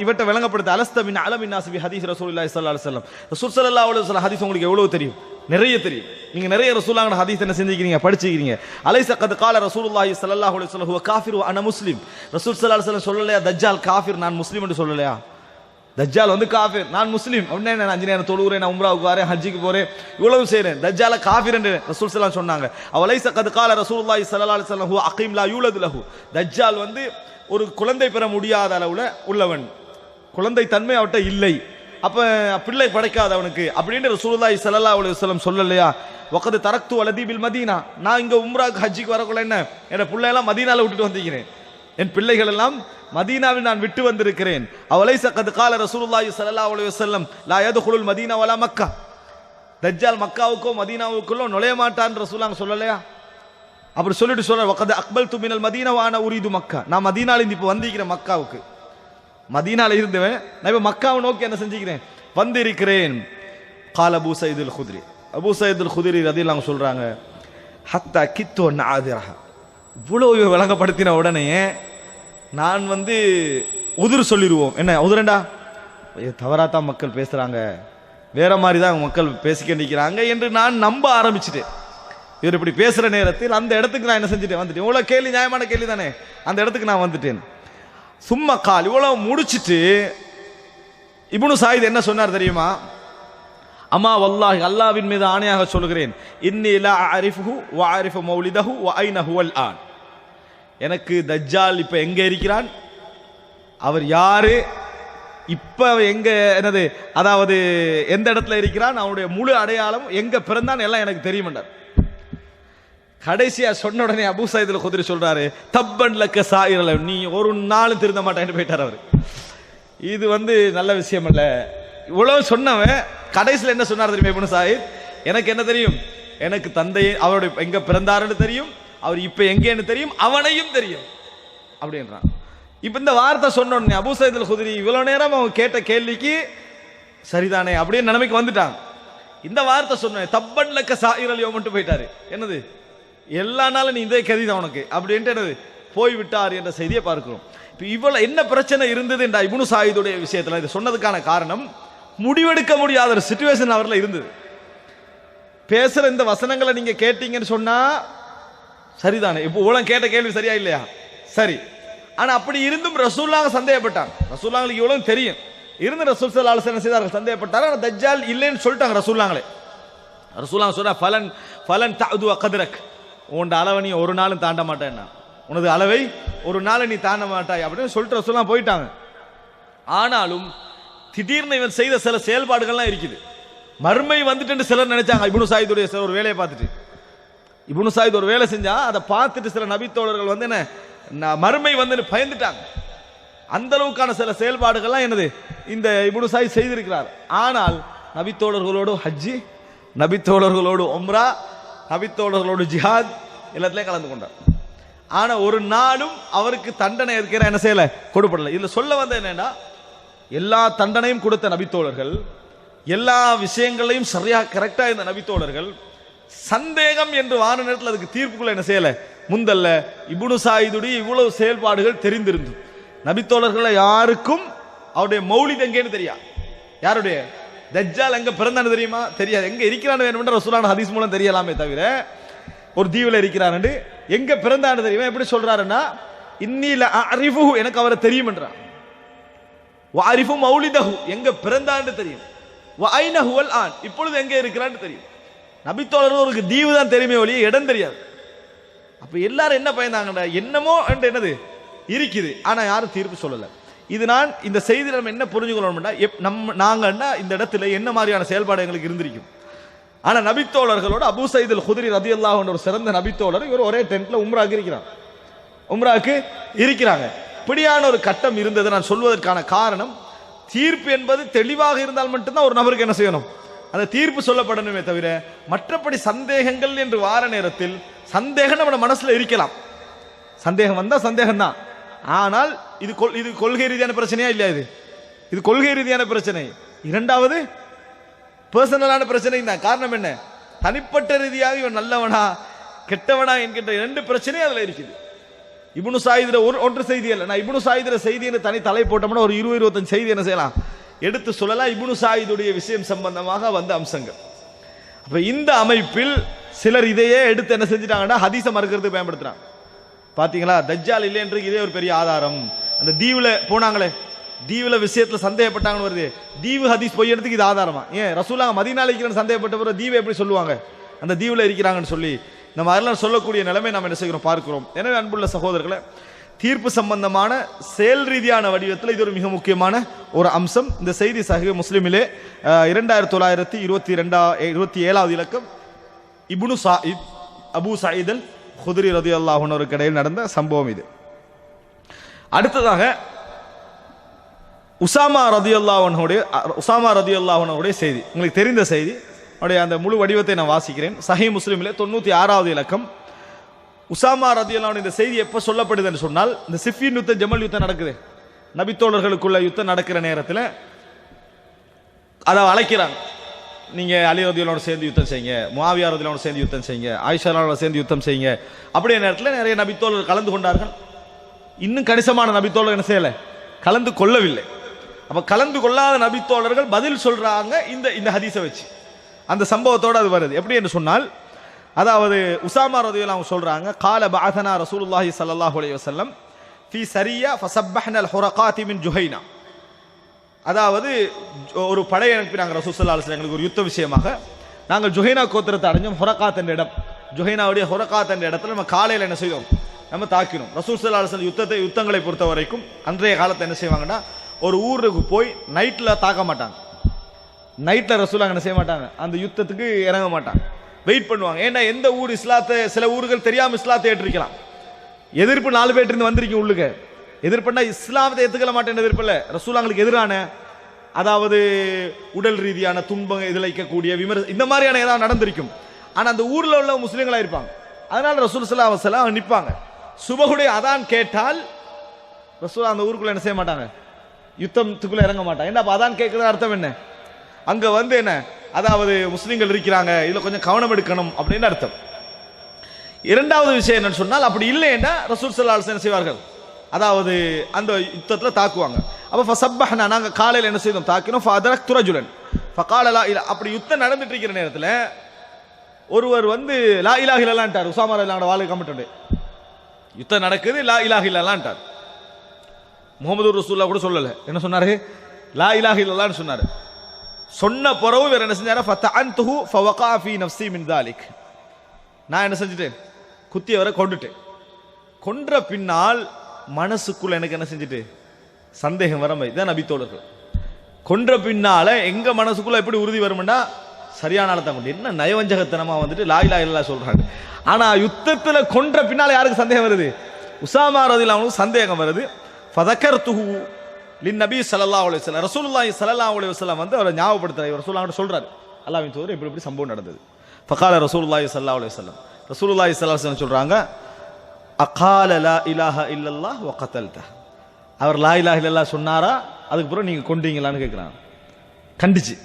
இவற்றை விளங்கப்படுத்த, அலஸ்த மின் அலமின் நாஸ் பி ஹதீஸ் ரசூலுல்லாஹி ஸல்லல்லாஹு அலைஹி வஸல்லம், ரசூல் ஸல்லல்லாஹு அலைஹி வஸல்லம் ஹதீஸ் உங்களுக்கு எவ்வளவு தெரியும், நிறைய தெரியும், நீங்க நிறைய ரசூலுல்லாஹ் ஹதீஸ் என்ன செஞ்சிருக்கீங்க, படிச்சிருக்கீங்க. அலைஸ கத் கால ரசூலுல்லாஹி ஸல்லல்லாஹு அலைஹி வஸல்லம் ஹுவ காஃபிர் வ அன முஸ்லிம், ரசூல் ஸல்லல்லாஹு அலைஹி வஸல்லம் சொல்லலையா தஜ்ஜால் காஃபிர் நான் முஸ்லிம் என்று சொல்லலையா, தஜ்ஜால் வந்து காஃபிர் நான் முஸ்லீம் அப்படின்னா நான் 5 நேரம் தொழுகிறேன், நான் உம்ராவுக்கு வரேன், ஹஜ்ஜுக்கு போறேன், இவ்வளவு செய்றேன், தஜ்ஜால காஃபிர் என்று ரசூல் ஸல்லல்லாஹு அலைஹி வஸல்லம் சொன்னாங்க. அலைஸ கத் கால ரசூலுல்லாஹி ஸல்லல்லாஹு அலைஹி வஸல்லம் ஹுவ அகீம் லா யூலது லஹு, தஜ்ஜால் வந்து ஒரு குழந்தை பெற முடியாத அளவுல உள்ளவன், குழந்தை தன்மை அவட்ட இல்லை, அப்ப பிள்ளை படைக்காத அவனுக்கு அப்படின்னு ரசூலுல்லாஹி ஸல்லல்லாஹு அலைஹி வஸல்லம் சொல்லலையா. வகத் தரக்து வலதி பில் மதீனா, நான் இங்க உம்ராக்கு ஹஜ்ஜுக்கு வரக்குள்ள என்ன என் பிள்ளை எல்லாம் மதீனால விட்டுட்டு வந்திருக்கிறேன், என் பிள்ளைகள் எல்லாம் மதீனாவில் நான் விட்டு வந்திருக்கிறேன். அலைஸ கத் கால ரசூலுல்லாஹி ஸல்லல்லாஹு அலைஹி வஸல்லம் லா யதுகுலுல் மதீனா வலா மக்கா, தஜ்ஜால் மக்காவுக்கோ மதீனாவுக்குள்ளோ நுழைய மாட்டான் ரசூலுல்லாஹ் சொல்லலையா. அப்படி சொல்லிட்டு சொல்ற, வகத் அக்பல்து மினல் மதீனா வ அன உரீது மக்கா, நான் மதீனால இருந்து இப்போ வந்திருக்கிறேன் மக்காவுக்கு, மதீனால இருந்தவன் நான் இப்போ மக்காவை நோக்கி என்ன செஞ்சுக்கிறேன் வந்திருக்கிறேன். கால அபூ ஸயீத் அல் குத்ரி, அபூ ஸயீத் அல் குத்ரி ரலியல்லாஹு சொல்றாங்க, ஹத்தா கித்து நஆதிரஹ, இவ்வளவு விளங்கப்படுத்தின உடனே நான் வந்து உதிர் சொல்லிடுவோம், என்ன உதிரண்டா, தவறாத்தான் மக்கள் பேசுறாங்க, வேற மாதிரி தான் மக்கள் பேசிக்கின்றிருக்கிறாங்க என்று நான் நம்ப ஆரம்பிச்சுட்டேன். இவர் இப்படி பேசுற நேரத்தில் அந்த இடத்துக்கு நான் என்ன செஞ்சுட்டேன், வந்துட்டேன். இவ்வளவு கேள்வி நியாயமான கேள்வி தானே, அந்த இடத்துக்கு நான் வந்துட்டேன். சும்மா கால் இவ்வளவு முடிச்சுட்டு இப்னு ஸாயித் என்ன சொன்னார் தெரியுமா, அம்மா வல்லாஹி அல்லாஹ்வின் மீது ஆணையாக சொல்கிறேன், இன்னி லா அரிஃபுஹு வ அரிஃபு மௌலிதஹு வ ஐன ஹுவல் ஆன், எனக்கு தஜ்ஜால் இப்ப எங்க இருக்கிறான், அவர் யாரு, இப்ப எங்க என்னது, அதாவது எந்த இடத்துல இருக்கிறான், அவனுடைய முழு அடையாளம், எங்க பிறந்தான் எல்லாம் எனக்கு தெரியும்ன்றார். கடைசியா சொன்ன உடனே அபூ ஸயீத் அல் குத்ரி சொல்றாரு, தப்பன் லக்க சாயிரல, நீ ஒரு நாளும் திருந்த மாட்டேன்னு போயிட்டார் அவர். இது வந்து நல்ல விஷயம் அல்ல. இவ்வளவு சொன்னவன் கடைசியில் என்ன சொன்னார் தெரியுமா இப்னு சாயித்? எனக்கு என்ன தெரியும், எனக்கு தந்தை அவருடைய எங்க பிறந்தாருன்னு தெரியும், அவர் இப்ப எங்கேன்னு தெரியும், அவனையும் தெரியும் அப்படின்றான். இப்ப இந்த வார்த்தை சொன்னோடனே அபூ சயீத் அல் குத்ரி இவ்வளவு நேரம் அவன் கேட்ட கேள்விக்கு சரிதானே அப்படின்னு நிலைமைக்கு வந்துட்டாங்க. இந்த வார்த்தை சொன்ன தப்பன் லக்க சாயிரல் யோமன்ட்டு போயிட்டாரு. என்னது, எல்லா நாளும் நீ இதே கதி தான் உனக்கு அப்படின்ட்டு என்னது போய்விட்டார் என்ற செய்தியை பார்க்கிறோம். இப்போ இவ்வளவு என்ன பிரச்சனை இருந்தது என்ற இப்னு சாயிதுடைய விஷயத்தில் இதை சொன்னதுக்கான காரணம், முடிவெடுக்க முடியாத ஒரு சிச்சுவேஷன் அவரில் இருந்தது. பேசுற இந்த வசனங்களை நீங்க கேட்டீங்கன்னு சொன்னா சரிதானே, இப்போ உலகம் கேட்ட கேள்வி சரியா இல்லையா? சரி. ஆனா அப்படி இருந்தும் ரசூலுல்லாஹ் சந்தேகப்பட்டாங்க. ரசூலுல்லாஹ்க்கு இவ்வளவு தெரியும் இருந்து ரசூல் ஸல்லல்லாஹு அலைஹி வஸல்லம் செய்தார்கள், சந்தேகப்பட்டார். ஆனா தஜ்ஜால் இல்லைன்னு சொல்லிட்டாங்க ரசூலுல்லாஹ்ங்களே. ரசூலுல்லாஹ் சொல்றா ஃபலன் தஅது கத்ரக், உன் அளவை நீ ஒரு நாளும் தாண்ட மாட்டேன்னா, உனது அளவை ஒரு நாள் நீ தாண்ட மாட்டாய் அப்படின்னு சொல்லிட்டு ரசூலுல்லாஹ் போயிட்டாங்க. ஆனாலும் திடீர்னு இவன் செய்த சில செயல்பாடுகள்லாம் இருக்குது. மர்மை வந்துட்டு சிலர் நினைச்சாங்க. இப்னு சாயிதுடைய சில ஒரு வேலையை பார்த்துட்டு, இப்னு சாயித் ஒரு வேலை செஞ்சா அதை பார்த்துட்டு சில நபித்தோழர்கள் வந்து என்ன மர்மை வந்து பயந்துட்டாங்க. அந்த அளவுக்கான சில செயல்பாடுகள்லாம் என்னது இந்த இப்னு சாயித் செய்திருக்கிறார். ஆனால் நபித்தோழர்களோடு ஹஜ்ஜி, நபித்தோழர்களோடு உம்ரா, நபித்தோழர்களோடு ஜிஹாத் எல்லாத்திலையும் கலந்து கொண்டார். ஆனா ஒரு நாளும் அவருக்கு தண்டனை இருக்கிற என்ன செய்யல, கொடுப்படல. இதுல சொல்ல வந்த என்னன்னா, எல்லா தண்டனையும் கொடுத்த நபித்தோழர்கள், எல்லா விஷயங்களையும் சரியா கரெக்டா இந்த நபித்தோழர்கள், சந்தேகம் என்று வார நேரத்தில் அதுக்கு தீர்ப்புக்குள்ள என்ன செய்யல முந்தல்ல. இப்னு சாயிதுடைய இவ்வளவு செயல்பாடுகள் தெரிந்திருந்தது. நபித்தோழர்கள் யாருக்கும் அவருடைய மௌலித் எங்கேன்னு தெரியா, யாருடைய தஜ்ஜால் எங்க பிறந்தான்னு தெரியுமா? தெரியாது. எங்க இருக்கிறான்னு வேணும்ன்ற ரசூலுல்லாஹ் ஹதீஸ் மூலம் தெரியலாமே தவிர ஒரு தீவுல இருக்கிறான்னு எங்க பிறந்தான்னு தெரியுமா? எப்படி சொல்றாருன்னா, இன்னில அரிஃபு, எனக்கு அவரை தெரியும் என்றார். வஅரிஃபு மௌலிதஹு, எங்க பிறந்தான்னு தெரியும். வஐனஹு அல் ஆன், இப்பொழுது எங்க இருக்கிறான்னு தெரியும். நபித்தோழர்களுக்கு தீவு தான் தெரியுமே ஒழிய இடம் தெரியாது. அப்ப எல்லாரும் என்ன பயந்தாங்கடா, என்னமோ என்னது இருக்குது, ஆனா யாரும் தீர்ப்பு சொல்லல. இது நான் இந்த செய்தி நம்ம என்ன புரிஞ்சுக்கணும்னா, நாங்க இந்த இடத்துல என்ன மாதிரியான செயல்பாடு எங்களுக்கு இருந்திருக்கும். ஆனா நபித்தோழர்களோட அபூ சயீத் அல் குத்ரி ரலியல்லாஹு அன்ஹு ஒரு சிறந்த நபித்தோழர், இவர் ஒரே டென்ட்ல உம்ராக்கு இருக்கிறாங்க. இப்படியான ஒரு கட்டம் இருந்தது. நான் சொல்வதற்கான காரணம், தீர்ப்பு என்பது தெளிவாக இருந்தால் மட்டும்தான் ஒரு நபருக்கு என்ன செய்யணும், அந்த தீர்ப்பு சொல்லப்படணுமே தவிர மற்றபடி சந்தேகங்கள் என்று வார நேரத்தில் சந்தேகம் நம்ம மனசுல இருக்கலாம். சந்தேகம் வந்தா சந்தேகம் தான். ஆனால் இது கொள்கை ரீதியான பிரச்சனையா இல்லையா? இது கொள்கை ரீதியான பிரச்சனை. இரண்டாவது பர்சனலான பிரச்சனை தான். காரணம் என்ன, தனிப்பட்ட ரீதியாக இவன் நல்லவனா கெட்டவனா என்கின்ற இரண்டு பிரச்சனையும் அதுல இருக்குது. இப்னு சாயிதுல ஒன்று செய்தி அல்ல, நான் இப்னு சாயிதுல செய்தி தனி தலை போட்டோம்னா ஒரு 20-25 செய்தி என்ன செய்யலாம் எடுத்து சொல்லலாம். இப்னு சாயிதுடைய விஷயம் சம்பந்தமாக வந்த அம்சங்கள். அப்ப இந்த அமைப்பில் சிலர் இதையே எடுத்து என்ன செஞ்சிட்டாங்கன்னா ஹதீஸை மறுக்கிறது பயன்படுத்துறாங்க. பாத்தீங்களா, தஜ்ஜால் இல்லைன்ற இதே ஒரு பெரிய ஆதாரம். அந்த தீவுல போனாங்களே, தீவுல விஷயத்துல சந்தேகப்பட்டாங்கன்னு வருது, தீவு ஹதீஸ் பொய் எடுத்துக்கு இது ஆதாரமா? ஏன் ரசூலுல்லாஹ் மதீனால இருக்கிற சந்தேகப்பட்ட தீவை எப்படி சொல்லுவாங்க, அந்த தீவுல இருக்கிறாங்கன்னு சொல்லி இந்த மாதிரிலாம் சொல்லக்கூடிய நிலைமை நாம் என்ன செய்கிறோம் பார்க்கிறோம். எனவே அன்புள்ள சகோதரர்களை, தீர்ப்பு சம்பந்தமான செயல் ரீதியான வடிவத்தில் இது ஒரு மிக முக்கியமான ஒரு அம்சம். இந்த செய்தி சஹீஹ் முஸ்லிமிலே 2927வது இலக்கம், இப்னு சாயித் அபூ சயீத் அல் குத்ரி ரலியல்லாஹு அன்ஹு இடையில் நடந்த சம்பவம் இது. அடுத்ததாக உசாமா ரலியல்லாஹு அன்ஹுடைய செய்தி, உங்களுக்கு தெரிந்த செய்தி. அவருடைய அந்த முழு வடிவத்தை நான் வாசிக்கிறேன். சஹீஹ் முஸ்லிமிலே 96வது இலக்கம். உசாமா ரலியல்லாஹு அன்ஹு இந்த செய்தி எப்ப சொல்லப்படுது என்று சொன்னால், இந்த சிஃபின் யுத்தம், ஜமல் யுத்தம் நடக்குது, நபித்தோழர்களுக்குள்ள யுத்தம் நடக்கிற நேரத்தில் அதை அழைக்கிறாங்க. நீங்க அலி ரலியல்லாஹு அன்ஹு சேர்ந்து யுத்தம் செய்யுங்க, முஆவியா ரலியல்லாஹு அன்ஹு சேர்ந்து யுத்தம் செய்யுங்க, ஆயிஷா ரலியல்லாஹு அன்ஹா சேர்ந்து யுத்தம் செய்யுங்க. அப்படியே நேரத்தில் நிறைய நபித்தோழர்கள் கலந்து கொண்டார்கள். இன்னும் கணிசமான நபித்தோழர்கள் என்ன செய்யல, கலந்து கொள்ளவில்லை. அப்ப கலந்து கொள்ளாத நபித்தோழர்கள் பதில் சொல்றாங்க இந்த ஹதீஸை வச்சு. அந்த சம்பவத்தோடு அது வருது. எப்படி என்று சொன்னால், அதாவது உசாமா ரலியல்லாஹு அன்ஹு சொல்றாங்க, கால பஅதனா ரசூலுல்லாஹி ஸல்லல்லாஹு அலைஹி வஸல்லம் ஃபீ சரியா ஃபஸப்பஹ்னா அல் ஹுரகாத் மின் ஜுஹைனா. அதாவது ஒரு படை அனுப்பினாங்க ரசூல் ஸல்லல்லாஹு அலைஹி வஸல்லம் எங்களுக்கு ஒரு யுத்த விஷயமாக. நாங்கள் ஜுஹைனா கோத்திரத்தை அடைஞ்சோம். ஹுரகாத் என்ற இடம், ஜுஹைனாவுடைய ஹுரகாத் என்ற இடத்துல நம்ம காலையில் என்ன செய்தோம், நம்ம தாக்கினோம். ரசூல் ஸல்லல்லாஹு அலைஹி வஸல்லம் யுத்தங்களை பொறுத்த வரைக்கும் அன்றைய காலத்தை என்ன செய்வாங்கன்னா, ஒரு ஊருக்கு போய் நைட்ல தாக்க மாட்டாங்க. நைட்ல ரசூலுல்லாஹ் என்ன செய்ய மாட்டாங்க, அந்த யுத்தத்துக்கு இறங்க மாட்டாங்க, வெயிட் பண்ணுவாங்க. ஏன்னா எந்த ஊர் இஸ்லாத்தை, சில ஊர்கள் தெரியாம இஸ்லாத்தை ஏற்றிருக்கலாம். எதிர்ப்பு 4 பேர் இருந்து வந்திருக்கீங்க உள்ளுக்கு, எதிர்ப்புனா இஸ்லாமத்தை ஏத்துக்கல மாட்டேன் எதிர்ப்பு இல்ல, ரசூலுல்லாஹ்ங்களுக்கு எதிரான அதாவது உடல் ரீதியான துன்பம் இழைக்கக்கூடிய இந்த மாதிரியான ஏதாவது நடந்திருக்கும். ஆனா அந்த ஊர்ல உள்ள முஸ்லிம்களா இருப்பாங்க. அதனால ரசூல் ஸல்லல்லாஹு அலைஹி வஸல்லம் நிப்பாங்க. சுபஹுடைய அதான் கேட்டால் ரசூல் அந்த ஊருக்குள்ள என்ன செய்ய மாட்டாங்க, யுத்தத்துக்குள்ள இறங்க மாட்டாங்க. என்ன அதான் கேட்கறது அர்த்தம் என்ன, அங்க வந்து என்ன, அதாவது முஸ்லிம்கள் இருக்கிறாங்க, இதுல கொஞ்சம் கவனம் எடுக்கணும் அப்படின்னு அர்த்தம். இரண்டாவது விஷயம் என்னன்னு சொன்னால், அப்படி இல்லைன்னா ரசூல் ஸல்லல்லாஹு அலைஹி வஸல்லம் என்ன செய்வார்கள், அதாவது அந்த யுத்தத்துல தாக்குவாங்க. அப்ப ஃபஸப்பஹ்னா, நாங்க காலையில என்ன செய்தோம், தாக்கினோம். ஃபஅதரக்து ரஜுலன் ஃபகால லா இலா, அப்படி யுத்தம் நடந்துட்டு இருக்கிற நேரத்துல ஒருவர் வந்து லா இலாஹ இல்லல்லாஹ்ன்றார். உஸாமா ரலியல்லாஹு வாளை கமிட்டே யுத்தம் நடக்குது, லா இலாஹ இல்லல்லாஹ்ன்றார். முஹம்மது ரசூலுல்லாஹ் கூட சொல்லல, என்ன சொன்னாரு, லா இலாஹ இல்லல்லாஹ்னு சொன்னாரு. சொன்ன பிறகு வேற என்ன செஞ்சாரு, ஃபதஅன்துஹு ஃபவகா ஃபீ நஃப்ஸி மின் தாலிக், நான் என்ன செஞ்சிட்டேன், குத்தியவரை கொண்டுட்டேன். கொன்ற பின்னால் மனசுக்குள்ள எனக்கு என்ன செஞ்சுட்டு சந்தேகம் வர மாதிரி தான் நபி தோழர்கள். கொன்ற பின்னால எங்க மனசுக்குள்ள எப்படி உறுதி வரும்னா, சரியான ஆளை தான் கொண்டு, என்ன நயவஞ்சகத்தனமா வந்துட்டு லா இலாஹ இல்லல்லாஹ் சொல்றாங்க. ஆனா யுத்தத்துல கொன்ற பின்னால யாருக்கு சந்தேகம் வருது, உஸாமா ரலியல்லாஹு அன்ஹு சந்தேகம் வருது. ஃபதகர்துஹு லின்னபி ஸல்லல்லாஹு அலைஹி வஸல்லம், ரசூலுல்லாஹி ஸல்லல்லாஹு அலைஹி வஸல்லம் வந்து அவரை ஞாபகப்படுத்துறாரு. ரசூலுல்லாஹ் சொல்றாரு, அல்லாஹ்வின் தூதர் இப்படி இப்படி சம்பவம் நடந்தது. ஃபகால ரசூலுல்லாஹி ஸல்லல்லாஹு அலைஹி வஸல்லம், ரசூலுல்லாஹி ஸல்லல்லாஹு அலைஹி வஸல்லம் சொல்றாங்க, அகால லா இலாஹ இல்லல்லாஹ் வ கதல்த, அவர் லா இலாஹ இல்லல்லாஹ் சொன்னாரா, அதுக்கு பிறகு நீங்க கொன்றீங்களான்னு கேட்கிறாங்க. கண்டிச்சு,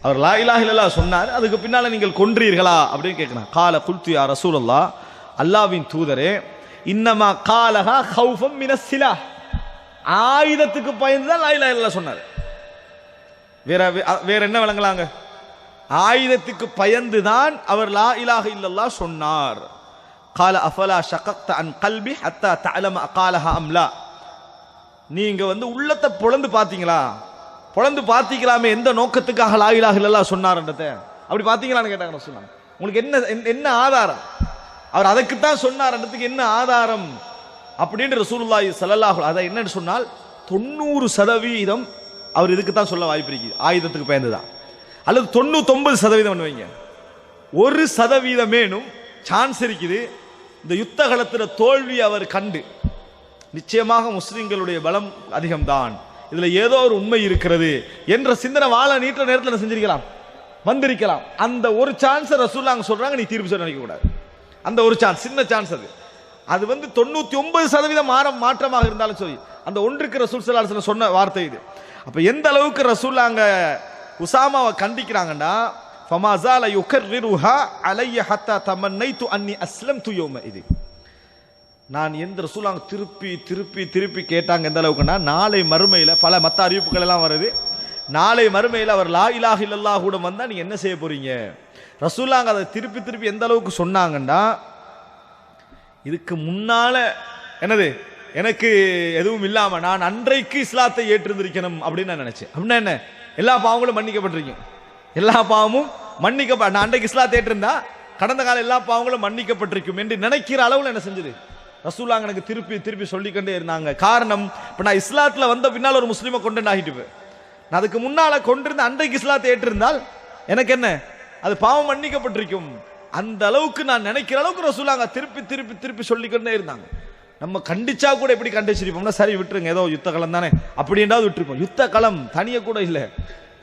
அவர் லா இலாஹ இல்லல்லாஹ் சொன்னார், அதுக்கு பின்னால நீங்கள் கொன்றீர்களா அப்படின்னு கேட்கிறாங்க. கால குல்து யா ரசூலல்லாஹ், அல்லாஹ்வின் தூதரே, இன்னமா காலஹா ஹௌஃபம் மினஸ் சிலாஹ், ஆயுதத்துக்கு பயந்து தான் லா இலாஹ இல்லல்லாஹ் சொன்னார். வேற என்ன விளங்கலாங்க, ஆயுதத்துக்கு பயந்து தான் அவர் லா இலாஹ இல்லல்லாஹ் சொன்னார். கால அஃபலா ஷகக்த அன் கல்பி ஹத்தா தஅலம அகாலஹா அம்லா, நீங்க வந்து உள்ளத்தை பொளந்து பாத்தீங்களா, பொளந்து பாத்தீங்களாமே எந்த நோக்கத்துக்காக லா இலாஹ இல்லல்லாஹ் சொன்னார்ன்றத, அப்படி பாத்தீங்களான்னு கேட்டாங்க ரசூலுல்லாஹ். உங்களுக்கு என்ன ஆதாரம், அவர் அதுக்கு தான் சொன்னார்ன்றதுக்கு என்ன ஆதாரம் அப்படின்னு ரசூலுல்லாஹி ஸல்லல்லாஹு, அதை என்னன்னு சொன்னால் 90% அவர் இதுக்கு தான் சொல்ல வாய்ப்பு இருக்குது, ஆயுதத்துக்கு பயந்துதான். அல்லது 99% வைங்க, 1% சான்ஸ் இருக்குது இந்த யுத்த களத்தில் தோல்வி அவர் கண்டு, நிச்சயமாக முஸ்லிம்களுடைய பலம் அதிகம்தான், இதுல ஏதோ ஒரு உண்மை இருக்கிறது என்ற சிந்தனை வாழ நீட்ட நேரத்தில் செஞ்சிருக்கலாம், வந்திருக்கலாம். அந்த ஒரு சான்ஸ் ரசூலுல்லாஹ் சொல்றாங்க, நீ தீர்ப்பு சொல்ல நினைக்க கூடாது. அந்த ஒரு சான்ஸ், சின்ன சான்ஸ் அது வந்து 99% மாற்றமாக இருந்தாலும் சரி, அந்த ஒன்றுக்கு ரசூல் ஸல்லல்லாஹு அலைஹி வஸல்லம் சொன்ன வார்த்தை இது. அப்ப எந்த அளவுக்கு ரசூலுல்லாஹ் அங்க உஸாமாவை கண்டிக்கிறாங்கன்னா, ஃபமாஸால யுகர்ரிருஹா அலைய ஹத்தா தமன்னைது அன்னி அஸ்லம்து யௌமஇதி, நான் எந்த ரசூலுல்லாஹ் திருப்பி திருப்பி திருப்பி கேட்டாங்க எந்த அளவுக்குன்னா, நாளை மறுமையில பல மத்த அறிவிப்புகள் எல்லாம் வருது, நாளை மறுமையில அவர் லா இலாஹ இல்லல்லாஹ் கூட வந்தா நீங்க என்ன செய்ய போறீங்க. ரசூலுல்லாஹ் அதை திருப்பி திருப்பி எந்த அளவுக்கு சொன்னாங்கன்னா, இதுக்கு முன்னால என்னது எனக்கு எதுவும் இல்லாம நான் அன்றைக்கு இஸ்லாத்தை ஏற்றிருந்திருக்கணும் அப்படின்னு நான் நினைச்சேன். அப்படின்னா என்ன, எல்லா பாவங்களும் மன்னிக்கப்பட்டிருக்கேன், எல்லா பாவமும் மன்னிக்கப்பட்ட, நான் அன்றைக்கு இஸ்லாத்தை ஏற்றிருந்தா கடந்த கால எல்லா பாவங்களும் மன்னிக்கப்பட்டிருக்கும் என்று நினைக்கிற அளவுல என்ன செஞ்சது ரசூலுல்லாஹ் எனக்கு திருப்பி திருப்பி சொல்லிக்கொண்டே இருந்தாங்க. காரணம், இப்ப நான் இஸ்லாத்துல வந்த பின்னால் ஒரு முஸ்லீமை கொண்டு ஆகிட்டு, நான் அதுக்கு முன்னால கொண்டிருந்த அன்றைக்கு இஸ்லாத்தை ஏற்றிருந்தால் எனக்கு என்ன, அது பாவம் மன்னிக்கப்பட்டிருக்கும். அந்த அளவுக்கு நான் நினைக்கிற அளவுக்கு ரசூலுல்லாஹ் திருப்பி திருப்பி திருப்பி சொல்லிக்கொண்டே இருந்தாங்க. நம்ம கண்டிச்சா கூட எப்படி கண்டிச்சிருப்போம்னா, சரி விட்டுருங்க, ஏதோ யுத்த களம் தானே அப்படின்றாவது விட்டுருப்போம். யுத்த களம் தனிய கூட இல்லை,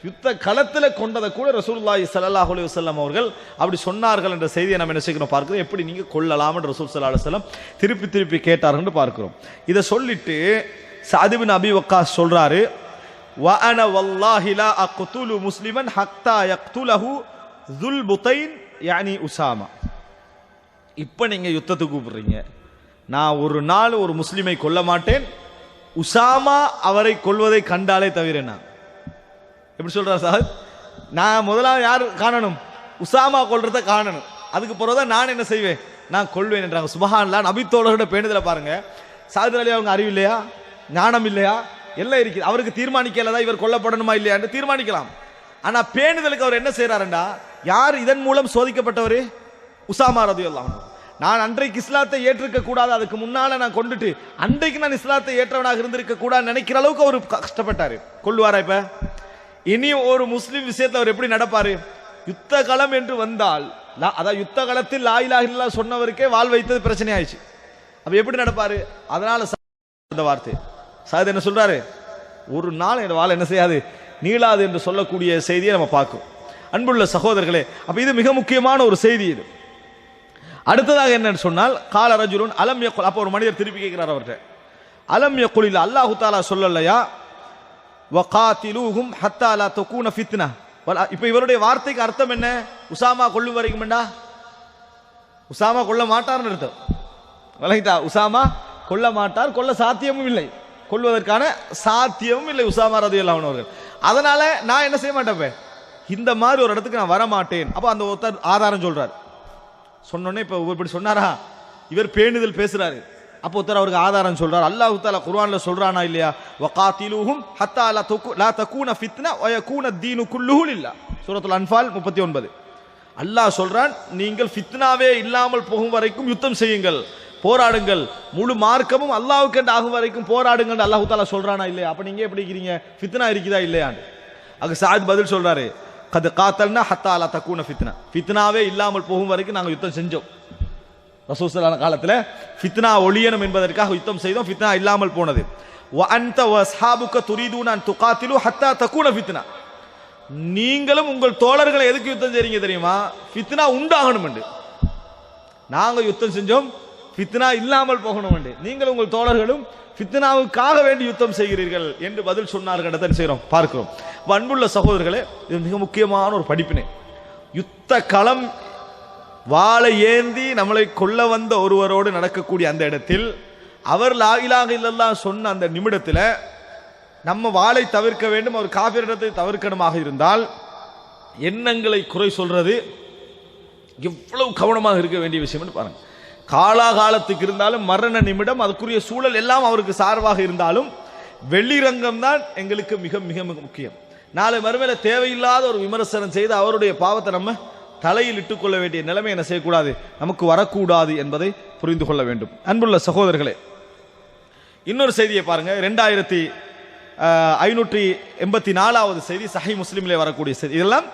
யுத்த களத்துல கொண்டதை கூட ரசூலுல்லாஹி ஸல்லல்லாஹு அலைஹி வஸல்லம் அவர்கள் அப்படி சொன்னார்கள் என்ற செய்தியை நம்ம என்ன செய்யணும் பார்க்கிறோம். எப்படி நீங்க கொள்ளலாம் என்று ரசூல் ஸல்லல்லாஹு அலைஹி வஸல்லம் திருப்பி திருப்பி கேட்டார்கள் என்று பார்க்கிறோம். இதை சொல்லிட்டு சஅத் இப்னு அபி வக்காஸ் சொல்றாரு, வ அன வல்லாஹி லா அக்துலு முஸ்லிமன் ஹத்தா யக்துலஹு ذுல் புதைன் யானி உஸாமா. இப்ப நீங்க யுத்தத்துக்கு கூப்பிடுறீங்க, நான் ஒரு நாள் ஒரு முஸ்லிமை கொல்ல மாட்டேன், உஸாமா அவரை கொல்வதை கண்டாலே தவிர. நான் எப்படி சொல்றார் சார், நான் முதலாவது யார் காணணும், உஸாமா கொல்றத காணணும், அதுக்கு பிறகுதான் நான் என்ன செய்வேன், நான் கொள்வேன் என்றாங்க. சுப்ஹானல்லாஹ், நபி தோழரோட பேணுதல பாருங்க. சாதித் அலி அவங்க அறிவு இல்லையா, ஞானம் இல்லையா, எல்லாம் இருக்குது. அவருக்கு தீர்மானிக்கலதான் இவர் கொல்லப்படணுமா இல்லையா என்று தீர்மானிக்கலாம். ஆனா பேணுதலுக்கு அவர் என்ன செய்யறாருண்டா, யார் இதன் மூலம் சோதிக்கப்பட்டவரு, உஸாமா ரலியல்லாஹு அன்ஹு. நான் அன்றைக்கு இஸ்லாத்தை ஏற்றிருக்க கூடாது, அதுக்கு முன்னால நான் கொண்டுட்டு அன்றைக்கு நான் இஸ்லாத்தை ஏற்றவனாக இருந்திருக்க கூடாது நினைக்கிற அளவுக்கு அவர் கஷ்டப்பட்டாரு. கொள்ளுவாரா? இப்ப இனி ஒரு முஸ்லிம் விஷயத்தில் அவர் எப்படி நடப்பாரு, யுத்த களம் என்று வந்தால், அதாவது யுத்த களத்தில் லா இலாஹ இல்லல்லாஹ் சொன்னவருக்கே வாள் வைத்தது பிரச்சனை ஆயிடுச்சு, அப்ப எப்படி நடப்பாரு. அதனால அந்த வார்த்தை சாது என்ன சொல்றாரு, ஒரு நாள் என் வாள் என்ன செய்யாது, நீளாது என்று சொல்லக்கூடிய செய்தியை நம்ம பார்க்கிறோம். அன்புள்ள சகோதரர்களே, அப்ப இது மிக முக்கியமான ஒரு செய்தி. இது அடுத்ததாக என்னன்னு சொன்னால், கால ரஜுலுன் அலம் யக்குல், அப்போ ஒரு மனிதர் திருப்பி கேட்கிறார் அவர்கிட்ட, அலம் யக்குல் இல்ல அல்லாஹு தாலா சொல்லலையா வகாத்திலூஹும் ஹத்தா லா தகூன ஃபித்னா. இப்ப இவருடைய வார்த்தைக்கு அர்த்தம் என்ன? உசாமா கொல்லும் வரைக்கும் வேண்டா, உசாமா கொல்ல மாட்டார்னு அர்த்தம். விளங்கிட்டா? உசாமா கொல்ல மாட்டார், கொல்ல சாத்தியமும் இல்லை, கொல்வதற்கான சாத்தியமும் இல்லை உசாமா ரலியல்லாஹு அன்ஹு அவர்கள். அதனால நான் என்ன செய்ய மாட்டேன், இந்த மாதிரி ஒரு இடத்துக்கு நான் வர மாட்டேன். அப்ப அந்த ஒருத்தர் ஆதாரம் சொல்றாரு. சொன்னோன்னே இப்ப இப்படி சொன்னாரா, இவர் பேணுதல் பேசுறாரு. அப்போ ஒருத்தர் அவருக்கு ஆதாரம் சொல்றார். அல்லாஹ் தஆலா குர்ஆன்ல சொல்றானா இல்லையா, வகாத்திலூஹும் ஹத்தா லா தகூன ஃபித்னா வ யகூன தீனு குல்லுஹு லில்லாஹ். சூரத்துல் அன்ஃபால் 39. அல்லாஹ் சொல்றான், நீங்கள் ஃபித்னாவே இல்லாமல் போகும் வரைக்கும் யுத்தம் செய்யுங்கள், போராடுங்கள், முழு மார்க்கமும் அல்லாஹ்வுக்கு என்று ஆகும் வரைக்கும் போராடுங்கள். அல்லாஹ் தஆலா சொல்றானா இல்லையா? அப்ப நீங்க எப்படி இருக்கிறீங்க, ஃபித்னா இருக்குதா இல்லையான்னு? அங்க சாத் பதில் சொல்றாரு, கத் காத்தல்னா ஹத்தா லா தகூன ஃபித்னா, ஃபித்னாவே இல்லாமல் போகும் வரைக்கும் நாங்கள் யுத்தம் செஞ்சோம். ரசூல் ஸல்லல்லாஹு அலைஹி காலத்துல ஃபித்னா ஒழியணும் என்பதற்காக யுத்தம் செய்தோம், ஃபித்னா இல்லாமல் போனது. வ அன்த வ அஸ்ஹாபுக துரீதுன அன் துகாத்திலு ஹத்தா தகூன ஃபித்னா, நீங்களும் உங்கள் தோழர்களை எதுக்கு யுத்தம் செய்றீங்க தெரியுமா? ஃபித்னா உண்டாகணும் என்று. நாங்க யுத்தம் செஞ்சோம், ஃபித்னா இல்லாமல் போகணும் என்று. நீங்கள் உங்கள் தோழர்களும் ஃபித்னாவுக்காக வேண்டி யுத்தம் செய்கிறீர்கள் என்று பதில் சொன்னார்கள். என்ன செய்கிறோம் பார்க்கிறோம். அன்புள்ள சகோதரர்களே, இது மிக முக்கியமான ஒரு படிப்பினை. யுத்த களம் வாளை ஏந்தி நம்மளை கொல்ல வந்த ஒருவரோடு நடக்கக்கூடிய அந்த இடத்தில் அவர் லா இலாஹ இல்லல்லாஹ் சொன்ன அந்த நிமிடத்தில் நம்ம வாளை தவிர்க்க வேண்டும், அவர் காபிரிடத்தை தவிர்க்கணுமாக இருந்தால் எண்ணங்களை குறை சொல்றது எவ்வளவு கவனமாக இருக்க வேண்டிய விஷயம் பாருங்க. காலாகாலத்துக்கு இருந்தாலும் மரண நிமிடம் அதுக்குரிய சூழல் எல்லாம் அவருக்கு சார்பாக இருந்தாலும் வெளிரங்கம் தான் எங்களுக்கு மிக மிக மிக முக்கியம். நாளை மறுமையில தேவையில்லாத ஒரு விமர்சனம் செய்து அவருடைய பாவத்தை நம்ம தலையில் இட்டுக் கொள்ள வேண்டிய நிலைமை என்ன செய்யக்கூடாது, நமக்கு வரக்கூடாது என்பதை புரிந்து கொள்ள வேண்டும். அன்புள்ள சகோதரர்களே, இன்னொரு செய்தியை பாருங்க. 2584வது செய்தி சஹீஹ் முஸ்லிமிலே வரக்கூடிய செய்தி. இதெல்லாம்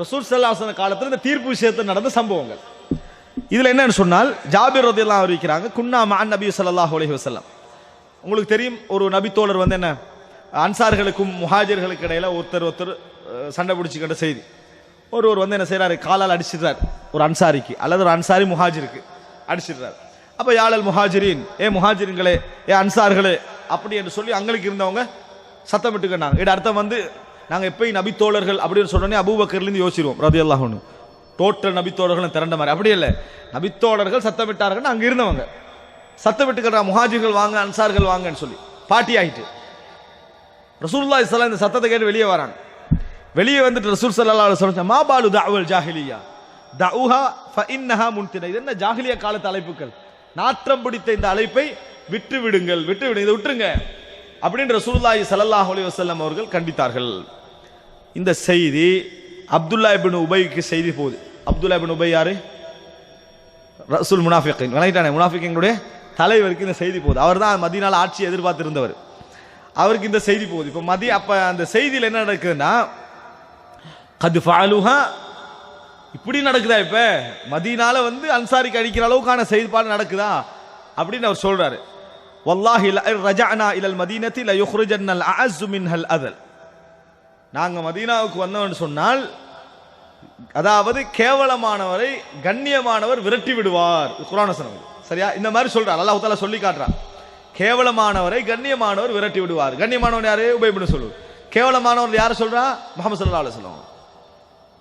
ரசூல் ஸல்லல்லாஹு அலைஹி வஸல்லம் காலத்தில் இந்த தீர்ப்பு விஷயத்தில் நடந்த சம்பவங்கள். இதுல என்னன்னு சொன்னால், ஜாபிர் ரலியல்லாஹு அன்ஹு அறிவிக்கிறாங்க, குன்னா மஅன் நபி ஸல்லல்லாஹு அலைஹி வஸல்லம். உங்களுக்கு தெரியும், ஒரு நபி தோழர் வந்து என்ன, அன்சார்களுக்கும் முஹாஜிர்களுக்கு இடையில ஒருத்தர் சண்டை பிடிச்சிக்கிட்ட செய்தி. ஒருவர் வந்து என்ன செய்யறாரு, காலால் அடிச்சிடுறாரு ஒரு அன்சாரிக்கு, அல்லது ஒரு அன்சாரி முஹாஜிருக்கு அடிச்சிடுறாரு. அப்ப யாழல் முஹாஜிரின், ஏ முஹாஜிரின்களே, ஏ அன்சார்களே அப்படி என்று சொல்லி அங்களுக்கு இருந்தவங்க சத்தம் விட்டுக்கிட்டாங்க. இது அர்த்தம் வந்து நாங்க எப்பயும் நபி தோழர்கள் அப்படின்னு சொன்னோன்னே அபூபக்கர்லேருந்து யோசிச்சிருவோம் ரலியல்லாஹு அன்ஹு, டோட்டல் நபி தோழர்களும் திரண்ட மாதிரி. அப்படி இல்லை, நபி தோழர்கள் சத்தம் விட்டார்கள், அங்க இருந்தவங்க சத்தம் விட்டுக்கிறா, முஹாஜிர்கள் வாங்க அன்சார்கள் வாங்கன்னு சொல்லி பாட்டி ஆகிட்டு. ரசூலுல்லாஹி ஸல்லல்லாஹு அலைஹி வஸல்லம் இந்த சத்தத்தை கேட்டு வெளியே வராங்க. வெளியே வந்துட்டு ரசூல் ஸல்லல்லாஹு அலைஹி வஸல்லம், மா பாலு தஅவல் ஜாஹிலியா தஉஹா ஃபஇன்னஹா முன்தினா, இது என்ன ஜாஹிலியா காலத்து அழைப்புகள், நாற்றம் பிடித்த இந்த அழைப்பை விட்டு விடுங்கள், விட்டு விடுங்க, இதை விட்டுருங்க அப்படின்னு ரசூலுல்லாஹி ஸல்லல்லாஹு அலைஹி வஸல்லம் அவர்கள் கண்டித்தார்கள். இந்த செய்தி அப்துல்லா இப்னு உபைக்கு செய்தி போகுது. அப்துல்லா இப்னு உபை யாரு? ரசூல் முனாஃபிகின், விளங்கிட்டானே, முனாஃபிகினுடைய தலைவருக்கு இந்த செய்தி போகுது. அவர் தான் மதீனால ஆட்சி எதிர்பார்த்திருந்தவர், அவருக்கு இந்த செய்தி போகுது. இப்போ அப்ப அந்த செய்தியில் என்ன நடக்குதுன்னா, கது ஃபாலுஹா, இப்படி நடக்குதா, இப்ப மதீனால வந்து அன்சாரிக்கு அடிக்கிற அளவுக்கான செய்திப்பாடு நடக்குதா அப்படின்னு அவர் சொல்றாரு. வல்லாஹி ரஜஅனா இலல் மதீனத்தி ல யுக்ரிஜன்னல் அஅஸ்ஸு மின்ஹல் அதல், நாங்க மதீனாவுக்கு வந்தோம்னு சொன்னால், அதாவது கேவலமானவரை கண்ணியமானவர் விரட்டி விடுவார். குர்ஆன் வசனம் சரியா? இந்த மாதிரி சொல்றார், அல்லாஹ் தஆலா சொல்லி காட்டுறான். கேவலமானவரை கண்ணியமானவர் விரட்டி விடுவார். கண்ணியமானவர் யாரு? உபை இப்னு சலூல். கேவலமானவர் யார் சொல்றா? முஹம்மது ஸல்லல்லாஹு அலைஹி வஸல்லம்.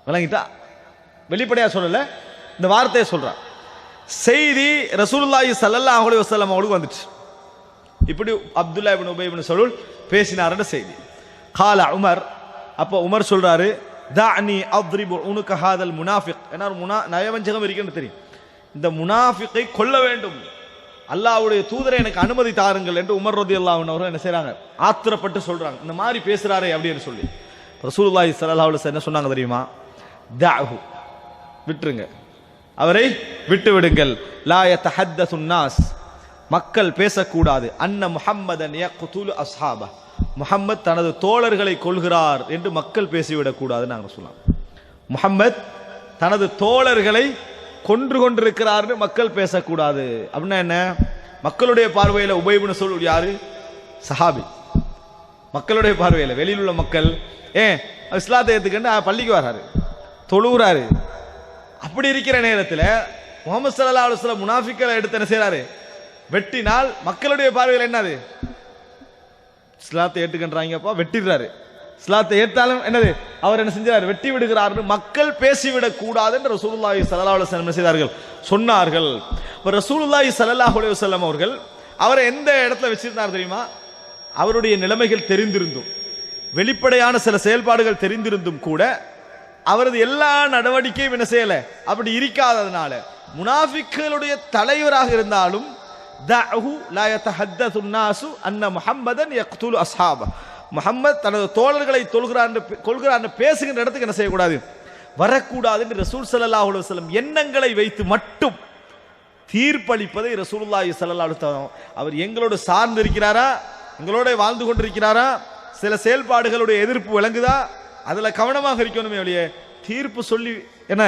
விளங்கிட்டா? வெளிப்படையா சொல்லல, இந்த வார்த்தையை சொல்றான். செய்தி ரசூலுல்லாஹி ஸல்லல்லாஹு அலைஹி வஸல்லம் அவங்களுக்கு வந்துச்சு. இப்படி அப்துல்லா இப்னு உபை இப்னு சலூல் பேசினாருன்ற செய்தி. கால உமர், அப்போ உமர் சொல்றாரு, தஅனி அத்ரிபு உனுக ஹாதல் முனாஃபிக், ஏன்னா நயவஞ்சகம் இருக்குன்னு தெரியும், இந்த முனாஃபிக்கை கொல்ல வேண்டும், அல்லாஹ்வுடைய தூதரை எனக்கு அனுமதி தாருங்கள் என்று உமர் ரலியல்லாஹு அன்ஹு அவர்கள் என்ன செய்றாங்க, ஆத்திரப்பட்டு சொல்றாங்க, இந்த மாதிரி பேசுறாரே அப்படின்னு சொல்லி. ரசூலுல்லாஹி ஸல்லல்லாஹு அலைஹி வஸல்லம் என்ன சொன்னாங்க தெரியுமா? தஅஹு, விட்டுருங்க, அவரை விட்டு விடுங்கள். லா யதஹத்தஸுன் நாஸ், மக்கள் பேசக்கூடாது. அன்ன முஹம்மதன் யக்துலு அஸ்ஹாபா, முஹம்மத் தனது தோழர்களை கொல்கிறார் என்று மக்கள் பேசிவிடக் கூடாது. நாங்கள் சொல்லலாம், முஹம்மத் தனது தோழர்களை கொன்று கொண்டிருக்கிறார் மக்கள் பேசக்கூடாது. அப்படின்னா என்ன? மக்களுடைய பார்வையில் உபை இப்னு சலூல் யாரு? சஹாபி. மக்களுடைய பார்வையில் வெளியில் உள்ள மக்கள் இஸ்லாத்தை ஏற்றுக்கண்டு பள்ளிக்கு வர்றாரு, தொழுகிறாரு. அப்படி இருக்கிற நேரத்தில் முகமது ஸல்லல்லாஹு அலைஹி வஸல்லம் முனாஃபிக்களை எடுத்து என்ன செய்யறாரு, வெட்டினால் மக்களுடைய பார்வையில் என்னது, இஸ்லாத்தை ஏற்றுக்கின்றாங்கப்பா, வெட்டிடுறாரு. இஸ்லாத்தை ஏற்றாலும் என்னது, அவர் என்ன செஞ்சார், வெட்டி விடுகிறார். மக்கள் பேசிவிடக் கூடாது என்று ரசூலுல்லாஹி ஸல்லல்லாஹு அலைஹி வஸல்லம் என்ன செய்தார்கள், சொன்னார்கள். ரசூலுல்லாஹி ஸல்லல்லாஹு அலைஹி வஸல்லம் அவர்கள் அவரை எந்த இடத்துல வச்சிருந்தார் தெரியுமா? அவருடைய நிலைமைகள் தெரிந்திருந்தும், வெளிப்படையான சில செயல்பாடுகள் தெரிந்திருந்தும் கூட அவரது எல்லா நடவடிக்கையும் என்ன செய்யல, அப்படி இருக்காததுனால முனாஃபிக்குகளுடைய தலைவராக இருந்தாலும் தஅஹு லா யதஹத்தஸு الناس அன்ன முஹம்மதன் யக்துலு அஸ்ஹாப, முஹம்மத் தனது தோழர்களை கொல்கிறான்னு பேசுகின்ற இடத்துக்கு என்ன செய்யக்கூடாது, வரக்கூடாது என்று ரசூல் ஸல்லல்லாஹு அலைஹி வஸல்லம் எண்ணங்களை வைத்து மட்டும் தீர்ப்பளிப்பதை ரசூலுல்லாஹி ஸல்லல்லாஹு அலைஹி வஸல்லம் அவர் எங்களோடு சார்ந்து இருக்கிறாரா, எங்களோட வாழ்ந்து கொண்டிருக்கிறாரா, சில செயல்பாடுகளுடைய எதிர்ப்பு விளங்குதா, அதுல கவனமாக இருக்கணுமே ஒழிய தீர்ப்பு சொல்லி என்ன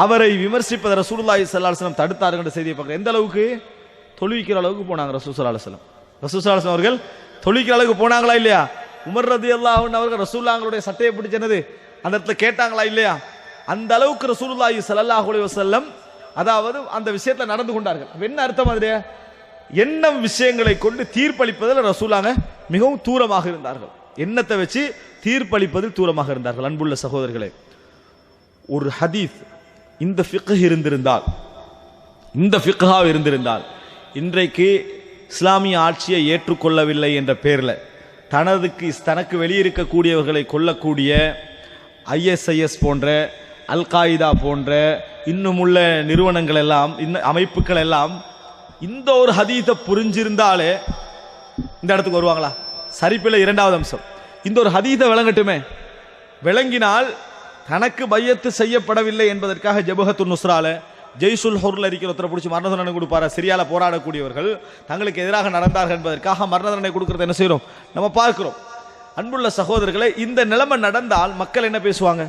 அவரை விமர்சிப்பதை ரசூலுல்லாஹி ஸல்லல்லாஹு அலைஹி வஸல்லம் தடுத்தார்கள் என்ற செய்தியை பார்க்கிறோம். எந்த அளவுக்கு தொழுவிக்கிற அளவுக்கு போனாங்க ரசூல் ஸல்லல்லாஹு அலைஹி வஸல்லம். ரசூல் ஸல்லல்லாஹு அலைஹி வஸல்லம் அவர்கள் தொழுவிக்கிற அளவுக்கு போனாங்களா இல்லையா? உமர் ரலியல்லாஹு அன்ஹு அவர்கள் ரசூலுல்லாஹ்வுடைய சட்டையை பிடிச்சனது அந்த இடத்துல கேட்டாங்களா இல்லையா? அந்த அளவுக்கு ரசூலுல்லாஹி ஸல்லல்லாஹு அலைஹி வஸல்லம் அதாவது அந்த விஷயத்துல நடந்து கொண்டார்கள். என்ன அர்த்தம் அதுல? எண்ணம் விஷயங்களை கொண்டு தீர்ப்பளிப்பதில் ரசூலாங்க மிகவும் தூரமாக இருந்தார்கள். எண்ணத்தை வச்சு தீர்ப்பளிப்பதில் தூரமாக இருந்தார்கள். அன்புள்ள சகோதரர்களே, ஒரு ஹதீஸ் இந்த ஃபிக்ஹ் இருந்திருந்தால், இந்த ஃபிக்ஹா இருந்திருந்தால், இன்றைக்கு இஸ்லாமிய ஆட்சியை ஏற்றுக்கொள்ளவில்லை என்ற பேரில் தனக்கு வெளியிருக்கக்கூடியவர்களை கொல்லக்கூடிய ISIS போன்ற அல் காயிதா போன்ற இன்னும் உள்ள நிறுவனங்கள் எல்லாம், அமைப்புகள் எல்லாம் இந்த ஒரு ஹதீஸை புரிஞ்சிருந்தாலே இந்த இடத்துக்கு வருவாங்களா? சரிப்பில் இரண்டாவது அம்சம், இந்த ஒரு ஹதீஸை விளங்கட்டுமே, விளங்கினால் தனக்கு பையத்து செய்யப்படவில்லை என்பதற்காக ஜபஹத்துன் நுஸ்ரால ஜெய்சுல் ஹுர்ல இருக்கிற ஒருத்தரை பிடிச்சி மரண தண்டனை கொடுப்பாரா? சிரியால போராடக்கூடியவர்கள் தங்களுக்கு எதிராக நடந்தார்கள் என்பதற்காக மரண தண்டனை கொடுக்கறத என்ன செய்யறோம், நம்ம பார்க்கிறோம். அன்புள்ள சகோதரர்களை, இந்த நிலைமை நடந்தால் மக்கள் என்ன பேசுவாங்க?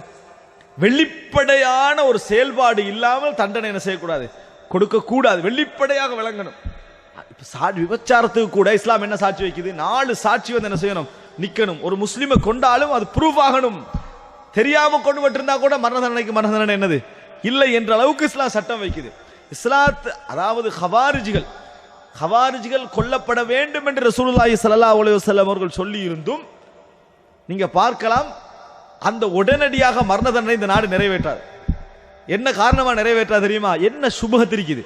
வெளிப்படையான ஒரு செயல்பாடு இல்லாமல் தண்டனை என்ன செய்யக்கூடாது, கொடுக்க கூடாது, வெளிப்படையாக விளங்கணும். விபச்சாரத்துக்கு கூட இஸ்லாம் என்ன சாட்சி வைக்குது? 4 சாட்சி வந்து என்ன செய்யணும், நிக்கணும். ஒரு முஸ்லிமை கொண்டாலும் அது ப்ரூஃப் ஆகணும். தெரியாம கொண்டு விட்டிருந்தா கூட மரண தண்டனை என்னது இல்லை என்ற அளவுக்கு இஸ்லாம் சட்டம் வைக்குது. இஸ்லாத் அதாவது ஹவாரிஜிகள் கொல்லப்பட வேண்டும் என்று ரசூலுல்லாஹி ஸல்லல்லாஹு அலைஹி வஸல்லம் அவர்கள் சொல்லி இருந்தும் நீங்க பார்க்கலாம், அந்த உடனடியாக மரண தண்டனை இந்த நாடு நிறைவேற்றாது. என்ன காரணமா நிறைவேற்றா தெரியுமா? என்ன சுபஹத் இருக்குது,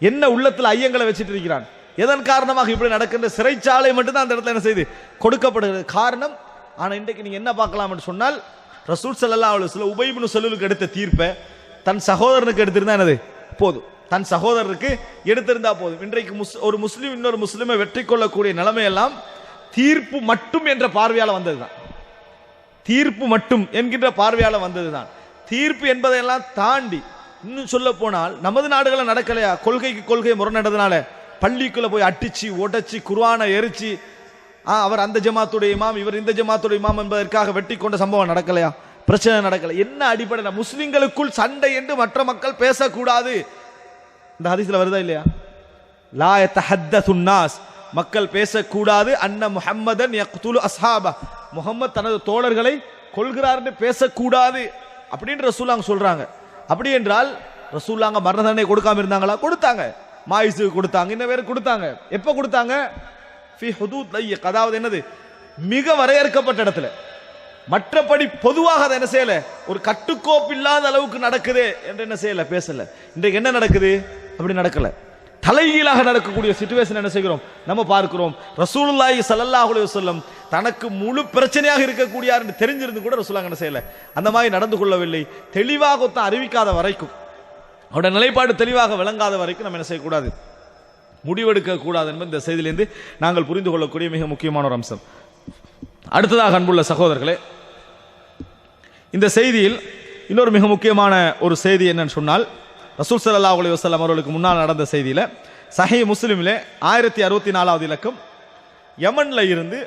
என்ன உள்ளத்துல ஐயங்களை வச்சுட்டு இருக்கிறான், எதன் காரணமாக இப்படி நடக்கின்ற சிறைச்சாலை மட்டும்தான் அந்த இடத்துல என்ன செய்து கொடுக்கப்படுகிறது காரணம். ஆனா இன்றைக்கு நீங்க என்ன பார்க்கலாம் என்று சொன்னால், ரசூல் ஸல்லல்லாஹு அலைஹி வஸல்லம் உபை இப்னு ஸலூலுக்கு எடுத்த தீர்ப்பை தன் சகோதரனுக்கு எடுத்திருந்தா என்னது போதும், தன் சகோதரருக்கு எடுத்திருந்தா போதும். இன்றைக்கு ஒரு முஸ்லீம் இன்னொரு முஸ்லிமை வெற்றி கொள்ளக்கூடிய நிலைமையெல்லாம் தீர்ப்பு மட்டும் என்ற பார்வையால வந்ததுதான், தீர்ப்பு மட்டும் என்கின்ற பார்வையால வந்ததுதான். தீர்ப்பு என்பதையெல்லாம் தாண்டி இன்னும் சொல்ல போனால் நமது நாடுகளை நடக்கலையா? கொள்கைக்கு கொள்கை முரணானதுனால பள்ளிக்குள்ள போய் அட்டிச்சு உடைச்சி குர்ஆனை எரிச்சு அவர் அந்த ஜமாத்துடைய இமாம் இவர் இந்த ஜமாத்துடைய இமாம் என்பதற்காக வெட்டி கொண்ட சம்பவம் நடக்கலையா? பிரச்சனை நடக்கல. என்ன அடிப்படையில்? முஸ்லிம்களுக்குள் சண்டை என்று மற்ற மக்கள் பேசக்கூடாது. இந்த ஹதீஸ்ல வருதா இல்லையா? லா யதஹத்தஸுன் நாஸ், மக்கள் பேசக்கூடாது. அன்ன முஹம்மதன் யக்துலு அஸ்ஹாப, முஹம்மத் தனது தோழர்களை கொல்கிறார்னு பேசக்கூடாது அப்படின்னு ரசூலுல்லாஹ் சொல்றாங்க. அப்படி என்றால் ரசூலுல்லாஹ் மரண தண்டனை கொடுக்காம இருந்தாங்களா? கொடுத்தாங்க. மாயிஸுக்கு கொடுத்தாங்க, இன்னும் வேற கொடுத்தாங்க. எப்ப கொடுத்தாங்க? ஃபி ஹுதூத் லைக், அதாவது என்னது மிக வரையறுக்கப்பட்ட இடத்துல. மற்றபடி பொதுவாக அதை என்ன செய்யல, ஒரு கட்டுக்கோப்பு இல்லாத அளவுக்கு நடக்குது என்று என்ன செய்யல, பேசல. இன்றைக்கு என்ன நடக்குது? அப்படி நடக்கல. தலைகீழாக நடக்கக்கூடிய சிச்சுவேஷன் என்ன செய்கிறோம், நம்ம பார்க்கிறோம். ரசூலுல்லாஹி ஸல்லல்லாஹு அலைஹி வஸல்லம் தனக்கு முழு பிரச்சனையாக இருக்கக்கூடியார் என்று தெரிஞ்சிருந்து கூட ரசூலுல்லாஹ் என்ன செய்யல, அந்த மாதிரி நடந்து கொள்ளவில்லை. தெளிவாக அறிவிக்காத வரைக்கும், அவருடைய நிலைப்பாடு தெளிவாக விளங்காத வரைக்கும் நம்ம என்ன செய்யக்கூடாது, முடிவெடுக்க கூடாது என்பது இந்த செய்தியிலிருந்து நாங்கள் புரிந்து கொள்ளக்கூடிய மிக முக்கியமான ஒரு அம்சம். அடுத்ததாக அன்புள்ள சகோதரர்களே, இந்த செய்தியில் இன்னொரு மிக முக்கியமான ஒரு செய்தி என்னன்னு சொன்னால், ரசூல் ஸல்லல்லாஹு அலைஹி வஸல்லம் அவர்களுக்கு முன்னால் நடந்த செய்தியில சஹீஹ் முஸ்லிமிலே 1064வது இலக்கம், யமன்ல இருந்து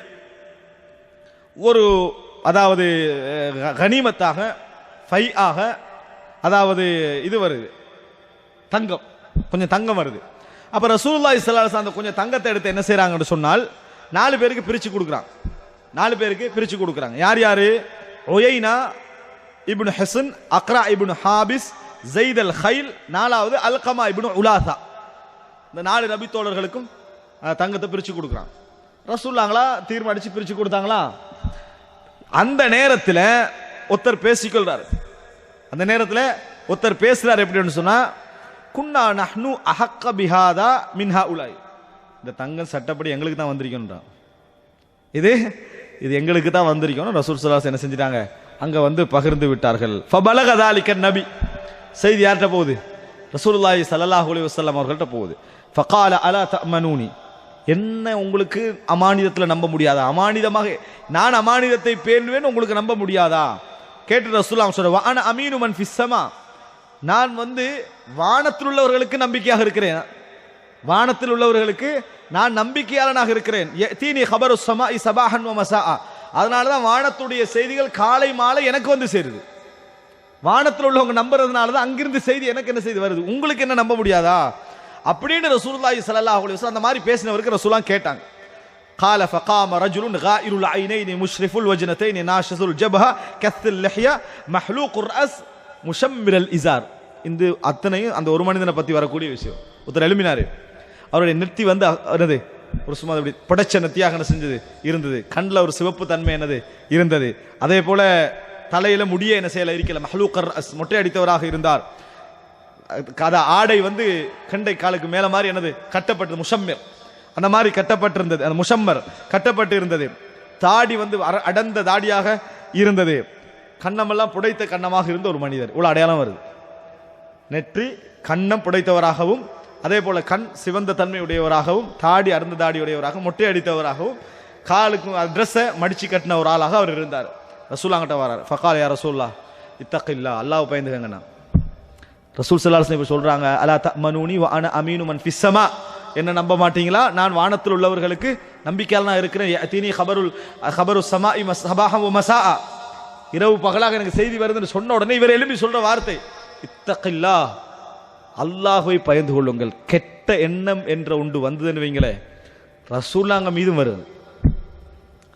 ஒரு அதாவது கனிமத்தாக ஃபைஆக அதாவது இது வருது, தங்கம், கொஞ்சம் தங்கம் வருது. அப்ப ரசூலுல்லாஹி ஸல்லல்லாஹு அலைஹி வஸல்லம் கொஞ்சம் தங்கத்தை எடுத்து என்ன செய்யறாங்கன்னு சொன்னால் 4 பேருக்கு பிரிச்சு கொடுக்குறாங்க. 4 பேருக்கு பிரிச்சு கொடுக்குறாங்க. யார் யாரு? உயைனா இப்னு ஹசன், அக்ரா இப்னு ஹாபிஸ், ஜெயித் அல் ஹைல், 4வது அல்கமா இப்னு உலாசா. இந்த 4 நபி தோழர்களுக்கும் தங்கத்தை பிரிச்சு கொடுக்குறாங்க. ரசூலுல்லாஹ்ங்களா தீர்மானிச்சு பிரிச்சு கொடுத்தாங்களா? அந்த நேரத்தில் ஒருத்தர் பேசிக்கொள்றாரு. அந்த நேரத்தில் ஒருத்தர் பேசுறாரு. எப்படின்னு சொன்னா, குன்னா நஹ்னு அஹக்க பிஹாதா மின்ஹா உலாய், இந்த தங்கம் சட்டப்படி எங்களுக்கு தான் வந்திருக்கோன்றான். இது எங்களுக்கு தான் வந்திருக்கணும். ரசூல் ஸல்லல்லாஹு அலைஹி வஸல்லம் என்ன செஞ்சிட்டாங்க? அங்க வந்து பகிர்ந்து விட்டார்கள். ஃபபலக ذلك நபி, செய்தி யார்கிட்ட போகுது? ரசூலுல்லாஹி ஸல்லல்லாஹு அலைஹி வஸல்லம் அவர்கள்ட்ட போகுது. ஃபகால அலா தஅமனூனி, என்ன உங்களுக்கு அமானிதத்தில் நம்ப முடியாதா? அமானிதமாக நான் அமானிதத்தை பேணுவேன், உங்களுக்கு நம்ப முடியாதா? கேட்டு ரசூலுல்லாஹ் சொல்ற, வஅன அமீனு மன் ஃபிஸ் ஸமா, நான் வந்து வானத்தில் உள்ளவர்களுக்கு நம்பிக்கையாக இருக்கிறேன். வானத்தில் உள்ளவர்களுக்கு நான் நம்பிக்கையாளனாக இருக்கிறேன். தீனி ஹபரு ஸமாஇ ஸபாஹன் வ மஸாஅ, அதனால தான் வானத்துடைய செய்திகள் காலை மாலை எனக்கு வந்து சேருது. வானத்தில் உள்ளவங்க நம்புறதுனால தான் அங்கிருந்து செய்தி எனக்கு என்ன செய்தி வருது, உங்களுக்கு என்ன நம்ப முடியாதா? அப்படின்னு ரசூலுல்லாஹி ஸல்லல்லாஹு அலைஹி வஸல்லம் அந்த மாதிரி பேசினவருக்கு ரசூலுல்லாஹ் கேட்டாங்க. قال فقام رجل غائر العينين مشرف الوجنتين ناشز الجبهة كث اللحية محلوق الرأس مشمر الإزار. இந்த அத்தனையும் அந்த ஒரு மனிதனை பத்தி வரக்கூடிய விஷயம். ஒருத்தர் எழுப்பினாரு. அவருடைய நெத்தி வந்து என்னது, ஒரு சும்மா அப்படி படைச்ச நெத்தியாக என்ன செஞ்சது இருந்தது. கண்ணில் ஒரு சிவப்பு தன்மை என்னது இருந்தது. அதே போல தலையில முடிய என்ன செய்யல இருக்கல, மஹ்லூக்கர் மொட்டை அடித்தவராக இருந்தார். ஆடை வந்து கண்டை காலுக்கு மேல மாதிரி என்னது கட்டப்பட்டது, முஷம்மர் அந்த மாதிரி கட்டப்பட்டிருந்தது. அந்த முஷம்மர் கட்டப்பட்டு இருந்தது. தாடி வந்து அடர்ந்த தாடியாக இருந்தது. கண்ணமெல்லாம் புடைத்த கண்ணமாக இருந்த ஒரு மனிதர். இவ்வளவு அடையாளம் வருது. நெற்றி கண்ணம் புடைத்தவராகவும், அதே போல கண் சிவந்த தன்மை உடையவராகவும், தாடி அருந்த தாடி உடையவராகவும், மொட்டை அடித்தவராகவும், காலுக்கு ட்ரெஸ்ஸை மடிச்சு கட்டின ஒரு ஆளாக அவர் இருந்தார். ரசூலுல்லாஹ்கிட்ட வரார். ஃபகால யா ரசூலுல்லாஹ் இத்தகில்லா, அல்லாஹ்வை பயந்துக்கங்கண்ணா. ரசூல் ஸல்லல்லாஹு அலைஹி வஸல்லம் சொல்றாங்க, அலா தஅமனூனி வ அன அமீனு மன் ஃபிஸ் ஸமா, என்ன நம்ப மாட்டீங்களா? நான் வானத்தில் உள்ளவர்களுக்கு நம்பிக்கையாளனா இருக்கிறேன். யஅதீனி ஹபரு ஸமாஇ ஸபாஹன் வ மஸாஅ, இரவு பகலாக எனக்கு செய்தி வருதுன்னு சொன்ன உடனே இவர் எழுப்பி சொல்ற வார்த்தை இத்தகில்லா, அல்லாஹ்வை பயந்து கொள்ளுங்கள். கெட்ட எண்ணம் என்ற ஒன்று வந்ததுன்னு வைங்களே, ரசூலுல்லாஹ் மீதும் வருது.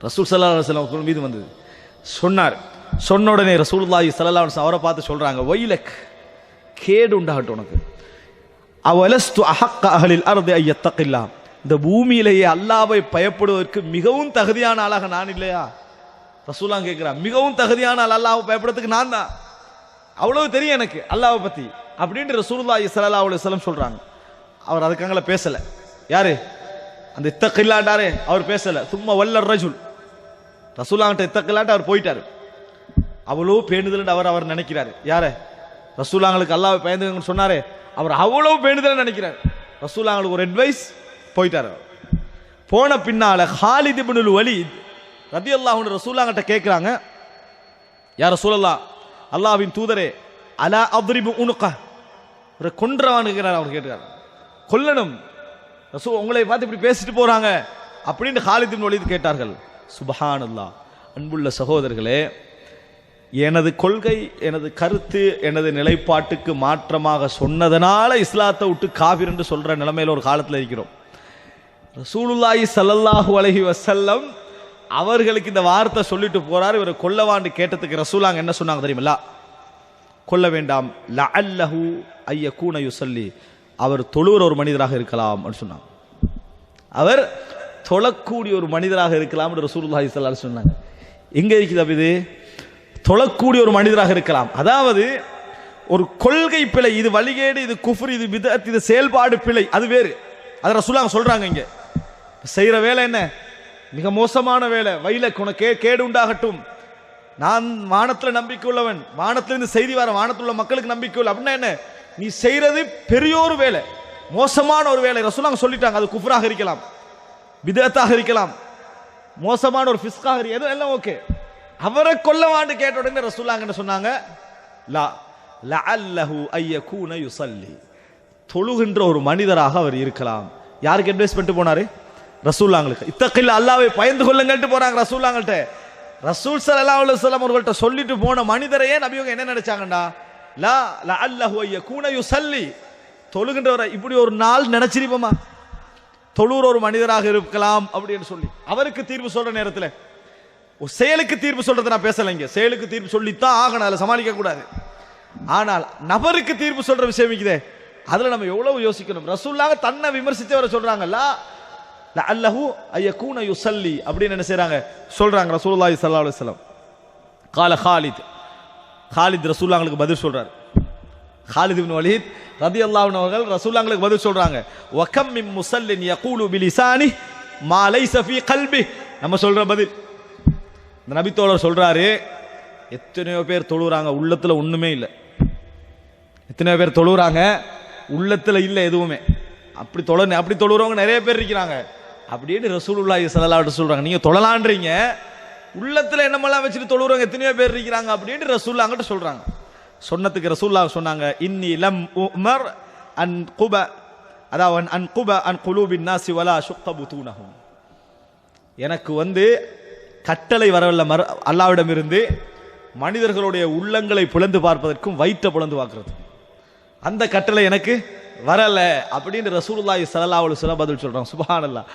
ரசூல் ஸல்லல்லாஹு அலைஹி வஸல்லம் மீது வந்தது. சொன்னார். சொன்ன உடனே ரசூலுல்லாஹி ஸல்லல்லாஹு அலைஹி வஸல்லம் அவரை பார்த்து சொல்றாங்க, வைலக், கேடு உண்டாகட்டும் உனக்கு. அவலஸ்து அஹக்க அஹ்லில் அர்தி அய்யத்தகில்லா, இந்த பூமியிலேயே அல்லாஹ்வை பயப்படுவதற்கு மிகவும் தகுதியான ஆளாக நான் இல்லையா? ரசூலுல்லாஹ் கேட்கிறார். மிகவும் தகுதியான ஆள் அல்லாஹ்வை பயப்படுறதுக்கு நான் தான், அவ்வளவு தெரியும் எனக்கு அல்லாஹ்வை பத்தி அப்படின்னு ரசூலுல்லாஹி ஸல்லல்லாஹு அலைஹி வஸல்லம் சொல்றாங்க. அவர் அதுக்காங்கள பேசல. யாரு? அந்த இத்தகில்லாண்டாரே அவர் பேசல. சும்மா வல்லர் ரஜுல், ரசூலுல்லாஹ்ட்ட இத்தகில்லாண்ட அவர் போயிட்டாரு. அவ்வளவு பேணுதல் அவர் நினைக்கிறாரு. யார? ரசூலுல்லாஹ்களுக்கு அல்லாஹ்வை பயந்துங்கன்னு சொன்னாரே, அவர் அவ்வளவு பேணுதல் நினைக்கிறார். ரசூலுல்லாஹ்களுக்கு ஒரு அட்வைஸ், போயிட்டாரு. போன பின்னால ஹாலித் இப்னுல் வலீத் ரலியல்லாஹு அன்ஹு ரசூலுல்லாஹ்கிட்ட கேட்கிறாங்க, யா ரசூலல்லாஹ், அல்லாஹ்வின் தூதரே, அலா அத்ரிபு உனுக, ஒரு கொன்றவான்னு அவர் கேட்கிறார். கொல்லணும், ரசூல் உங்களை பார்த்து இப்படி பேசிட்டு போறாங்க அப்படின்னு ஹாலித் இப்னு வலீத் கேட்டார்கள். சுப்ஹானல்லாஹ். அன்புள்ள சகோதரர்களே, எனது கொள்கை, எனது கருத்து, எனது நிலைப்பாட்டுக்கு மாற்றமாக சொன்னதனால இஸ்லாத்தை விட்டு காபிர் என்று சொல்ற நிலைமையில ஒரு காலத்தில் இருக்கிறோம். ரசூலுல்லாஹி ஸல்லல்லாஹு அலைஹி வஸல்லம் அவர்களுக்கு இந்த வார்த்தை சொல்லிட்டு போறாரு. இவர் கொல்லவான்னு கேட்டதுக்கு ரசூலுல்லாஹ் என்ன சொன்னாங்க தெரியுமில்ல? கொல்ல வேண்டாம், லஅல்லஹு அய்யகூன யுஸல்லி, அவர் தொழுகிற ஒரு மனிதராக இருக்கலாம் அப்படின்னு சொன்னாங்க. அவர் தொழக்கூடிய ஒரு மனிதராக இருக்கலாம் என்று ரசூலுல்லாஹி ஸல்லல்லாஹு அலைஹி வஸல்லம் சொன்னாங்க. எங்க இருக்குது அப்ப இது? தொழக்கூடிய ஒரு மனிதராக இருக்கலாம். அதாவது ஒரு கொள்கை பிழை, இது வழிகேடு, இது குஃப்ர், இது பித்அத், இது செயல்பாடு பிழை, அது வேறு. அது ரசூலுல்லாஹ் சொல்றாங்க. இங்க செய்யற வேலை என்ன? மிக மோசமான வேலை. வைலக், உனக்கு கேடு உண்டாகட்டும். நான் வானத்துல நம்பிக்கை உள்ளவன், வானத்திலிருந்து செய்தி வர, வானத்தில் உள்ள மக்களுக்கு நம்பிக்கை உள்ள அப்படின்னா என்ன? நீ செய்யறது பெரியோரு வேலை, மோசமான ஒரு வேலை. ரசூலுல்லாஹ் சொல்லிட்டாங்க. அது குஃப்ராக இருக்கலாம், பித்அத்தாக இருக்கலாம், மோசமான ஒரு ஃபிஸ்காக இருக்கலாம், எல்லாம் ஓகே. அவரை கொல்லவான்னு கேட்ட உடனே ரசூலுல்லாஹ் என்ன சொன்னாங்க? லா லஅல்லஹு அய்யகூன யுஸல்லி, தொழுகின்ற ஒரு மனிதராக அவர் இருக்கலாம். யாருக்கு அட்வைஸ் பண்ணிட்டு போனாரு? ரசூலுல்லாஹ்களுக்கு. இத்தகில்லா, அல்லாஹ்வை பயந்து கொள்ளுங்கள்ட்டு போறாங்க ரசூலுல்லாஹ்கிட்ட. ரசூல் ஸல்லல்லாஹு அலைஹி வஸல்லம் அவர்கள்ட்ட சொல்லிட்டு போன மனிதரையே நபியவங்க என்ன நினைச்சாங்கடா? லா லஅல்லஹு அய்யகூன யுஸல்லி, தொழுகின்றவரை இப்படி ஒரு நாள் நினைச்சிருப்போமா? தொழுகிற ஒரு மனிதராக இருக்கலாம் அப்படின்னு சொல்லி அவருக்கு தீர்ப்பு சொல்ற நேரத்தில் செயலுக்கு தீர்ப்பு சொல்றது நான் பேசலைங்க, செயலுக்கு தீர்ப்பு சொல்லித்தான் ஆகணும், அதில் சமாளிக்க கூடாது. ஆனால் நபருக்கு தீர்ப்பு சொல்ற விஷயம் இருக்குதே, அதுல நம்ம எவ்வளவு யோசிக்கணும். ரசூலுல்லாஹ் தன்னை விமர்சித்தவரை சொல்றாங்கல்ல, லஅல்லஹு அய்யகூன யுஸல்லி அப்படின்னு என்ன செய்றாங்க சொல்றாங்க ரசூலுல்லாஹி ஸல்லல்லாஹு அலைஹி வஸல்லம். கால காலித் ரசூலுல்லாஹ்ங்களுக்கு பதில் சொல்றாரு. காலித் இப்னு வலீத் ரலியல்லாஹு அன்ஹு அவர்கள் ரசூலுல்லாஹ்ங்களுக்கு பதில் சொல்றாங்க. வகம் மின் முஸல்லின் யகூலு பிலிசானி மா லைஸ ஃபீ கல்பி. நம்ம சொல்ற பதில் இந்த நபி தோழர் சொல்றாரு, எத்தனையோ பேர் தொழுறாங்க உள்ளத்துல ஒண்ணுமே இல்லை, எத்தனையோ பேர் தொழுறாங்க உள்ளத்துல இல்லை எதுவுமே, அப்படி தொழுறவங்க நிறைய பேர் இருக்கிறாங்க அப்படின்னு ரசூலுல்லாஹி ஸல்லல்லாஹு அலைஹி வஸல்லம் சொல்றாங்க. நீங்க தொழலான்றீங்க, உள்ளத்துல என்னமெல்லாம் வச்சுட்டு தொழுறவங்க எத்தனையோ பேர் இருக்கிறாங்க அப்படின்னு ரசூலுல்லாஹ் அங்கிட்ட சொல்றாங்க. சொன்னதுக்கு ரசூலுல்லாஹ் சொன்னாங்க, இன்னி லம் உமர் அன் குப அதாவது அன் குப அன் குலூபின் நாசி வலா ஷுக்க புதூனஹும். எனக்கு கட்டளை வரவில்லை அல்லாஹ்விடம் இருந்து மனிதர்களுடைய உள்ளங்களை பிளந்து பார்ப்பதற்கும் வயிற்றை பிளந்து பார்க்கிறது, அந்த கட்டளை எனக்கு வரல அப்படின்னு ரசூலுல்லாஹி ஸல்லல்லாஹு அலைஹி வஸல்லம் பதில் சொல்றாங்க. சுப்ஹானல்லாஹ்.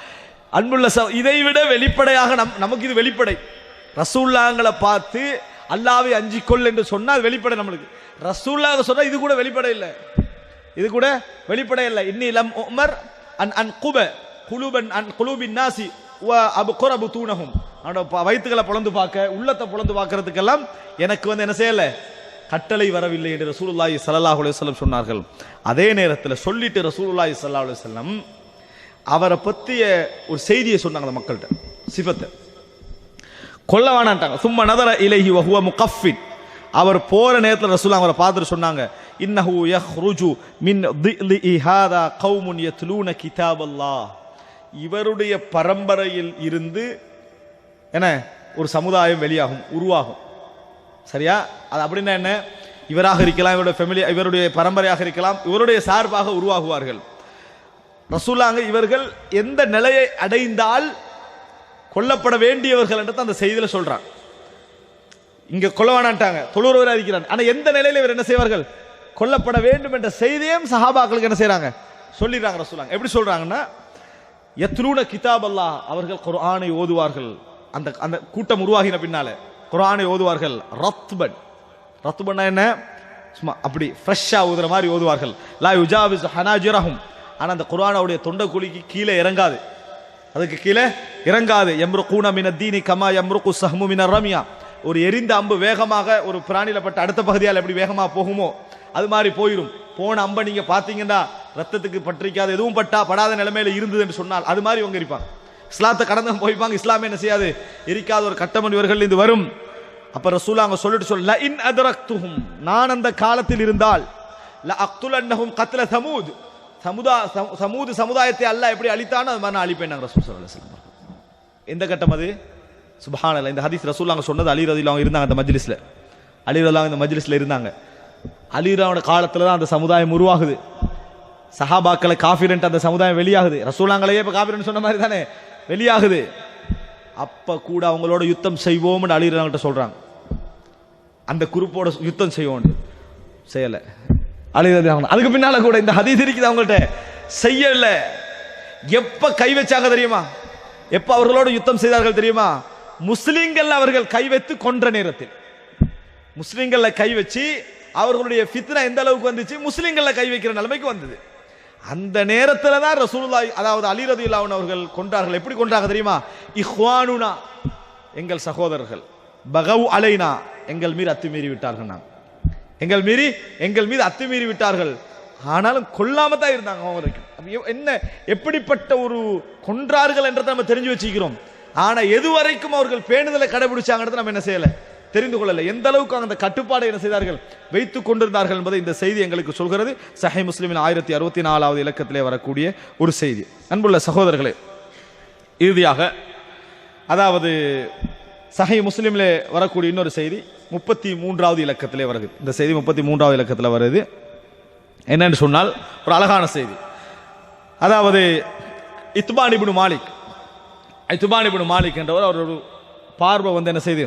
அன்புள்ள இதை விட வெளிப்படையாக நமக்கு இது வெளிப்படை. ரசூலுல்லாஹ்களை பார்த்து அல்லாஹ்வை அஞ்சிக்கொள் என்று சொன்னால் வெளிப்படை நம்மளுக்கு. ரசூலுல்லாஹ் சொன்னா இது கூட வெளிப்படை இல்லை, இது கூட வெளிப்படை இல்லை. இன்னி லம் உமர் அன் அன் குப குலூபன் அன் குலூபின் நாசி வ அப்குர புதூனஹும். வயிற்றுகளை பொளந்து பார்க்க, உள்ளத்தை பொளந்து பார்க்கறதுக்கெல்லாம் எனக்கு என்ன செய்யல, கட்டளை வரவில்லை என்று ரசூலுல்லாஹி ஸல்லல்லாஹு அலைஹி வஸல்லம் சொன்னார்கள். அதே நேரத்தில் சொல்லிட்டு ரசூலுல்லாஹி ஸல்லல்லாஹு அலைஹி வஸல்லம் அவரை பற்றிய ஒரு செய்தியை சொன்னாங்க அந்த மக்கள்கிட்ட, சிஃபத்தை கொல்ல வேணான்ட்டாங்க. சும்ம நதர இலைஹி வ ஹுவ முகஃபின். அவர் போற நேரத்தில் ரசூலுல்லாஹ் அவரை பார்த்துட்டு சொன்னாங்க, இன்னஹு யஹ்ருஜு மின் திலி ஹாதா கௌமுன் யத்லூன கிதாபல்லாஹ். இவருடைய பரம்பரையில் இருந்து என்ன ஒரு சமுதாயம் வெளியாகும், உருவாகும். சரியா? அது அப்படின்னா என்ன, இவராக இருக்கலாம், இவருடைய ஃபேமிலி, இவருடைய பரம்பரையாக இருக்கலாம், இவருடைய சார்பாக உருவாகுவார்கள். ரசூலுல்லாஹ் இவர்கள் எந்த நிலையை அடைந்தால் கொல்லப்பட வேண்டியவர்கள் என்று அந்த செய்தியில சொல்றாங்க. இங்க கொல்ல வேணான்ட்டாங்க, தொழுறவராக இருக்கிறார், ஆனா எந்த நிலையில இவர் என்ன செய்வார்கள், கொல்லப்பட வேண்டும் என்ற செய்தியும் சஹாபாக்களுக்கு என்ன செய்யறாங்க, சொல்லிடுறாங்க ரசூலுல்லாஹ். எப்படி சொல்றாங்கன்னா, யத்லூன கிதாப் அல்லாஹ், அவர்கள் குர்ஆனை ஓதுவார்கள். அந்த அந்த கூட்டம் உருவாகின பின்னால குர்ஆனை ஓதுவார்கள். ரத்பன் என்ன, சும்மா அப்படி ஃப்ரெஷ்ஷா ஓதுற மாதிரி ஓதுவார்கள். லா யுஜாவிஸ் ஹனாஜிரஹும். ஆனா அந்த குர்ஆனுடைய தொண்டை குழிக்கு கீழே இறங்காது, அதுக்கு கீழே இறங்காது. யம்ருகூன மினத் தீனி கமா யம்ருகு ஸஹ்மு மினர் ரமியா. ஒரு எரிந்த அம்பு வேகமாக ஒரு பிராணியில பட்ட அடுத்த பகுதியால் எப்படி வேகமாக போகுமோ அது மாதிரி போயிடும். போன அம்பை நீங்க பாத்தீங்கன்னா ரத்தத்துக்கு பற்றிக்காது, எதுவும் படாத நிலைமையில இருந்தது என்று சொன்னால் அது மாதிரி இவங்க இருப்பாங்க. இஸ்லாத்தை கடந்து போய்ப்பாங்க, இஸ்லாமே என்ன செய்யாது, எரிக்காத ஒரு கட்டமன் இவர்கள் இருந்து வரும். அப்ப ரசூலுல்லாஹ் அவங்க சொல்லிட்டு சொல்ல, இன் அதரக்துஹும், நான் அந்த காலத்தில் இருந்தால் ல அக்துலன்னஹும் கத்ல சமூத், சமூது சமுதாயத்தை அல்லாஹ் எப்படி அழித்தானோ அது மாதிரி நான் அழிப்பேன் ரசூல் ஸல்லல்லாஹு அலைஹி வஸல்லம். எந்த கட்டம் அது? சுப்ஹானல்லாஹ். இந்த ஹதீஸ் ரசூலுல்லாஹ் சொன்னது அலி ரலியல்லாஹு அன்ஹு இருந்தாங்க அந்த மஜ்லிஸ்ல, அலி ரலியல்லாஹு இந்த மஜ்லிஸ்ல இருந்தாங்க. அலிராவோட காலத்துல தான் அந்த சமுதாயம் உருவாகுது. சஹாபாக்களை காஃபிர் அந்த சமுதாயம் வெளியாகுது. ரசூலுல்லாஹ்ங்களையே இப்ப காஃபிர்னு சொன்ன மாதிரி தானே வெளியாகுது. அப்ப கூட அவங்களோட யுத்தம் செய்வோம்னு அலி ரலியல்லாஹு அன்ஹு சொல்றாங்க, அந்த குரூப்போட யுத்தம் செய்வோம், செய்யல அலி ரலியல்லாஹு அன்ஹு. அதுக்கு பின்னால கூட இந்த ஹதீஸ் இருக்குது அவங்கள்ட்ட, செய்யல. எப்ப கை வச்சாங்க தெரியுமா, எப்ப அவர்களோட யுத்தம் செய்தார்கள் தெரியுமா, முஸ்லிம்கள் அவர்கள் கை வைத்து கொன்ற நேரத்தில். முஸ்லிம்களை கை வச்சு அவர்களுடைய ஃபித்னா எந்த அளவுக்கு வந்துச்சு, முஸ்லிம்களை கை வைக்கிற நிலைமைக்கு வந்தது. அந்த நேரத்தில் தான் ரசூலுல்லாஹி அதாவது அலி ரலியல்லாஹு அன்ஹு அவர்கள் கொன்றார்கள். எப்படி கொன்றாங்க தெரியுமா, இஹ்வானுனா, எங்கள் சகோதரர்கள், பகவ் அலைனா, எங்கள் மீது அத்துமீறி விட்டார்கள், எங்கள் மீது அத்துமீறி விட்டார்கள். ஆனாலும் கொல்லாம தான் இருந்தாங்க அவங்க. என்ன எப்படிப்பட்ட ஒரு கொன்றார்கள் என்றதை நம்ம தெரிஞ்சு வச்சுக்கிறோம். ஆனா எது வரைக்கும் அவர்கள் பேணுதலை கடைபிடிச்சாங்கிறது நம்ம என்ன செய்யல, தெரிந்து கொள்ளல. எந்த அளவுக்கு அந்த கட்டுப்பாடை என்ன செய்தார்கள், வைத்துக் கொண்டிருந்தார்கள் என்பதை இந்த செய்தி எங்களுக்கு சொல்கிறது. சஹீஹ் முஸ்லிமின் 1064வது இலக்கத்திலே வரக்கூடிய ஒரு செய்தி. அன்புள்ள சகோதரர்களே, இறுதியாக அதாவது சஹீஹ் முஸ்லிமிலே வரக்கூடிய இன்னொரு செய்தி 33வது இலக்கத்திலே வருது. இந்த செய்தி 33வது இலக்கத்தில் வருது. என்னன்னு சொன்னால் ஒரு அழகான செய்தி. அதாவது இத்பான் இப்னு மாலிக் என்றவர், அவர் ஒரு பார்வை என்ன செய்து,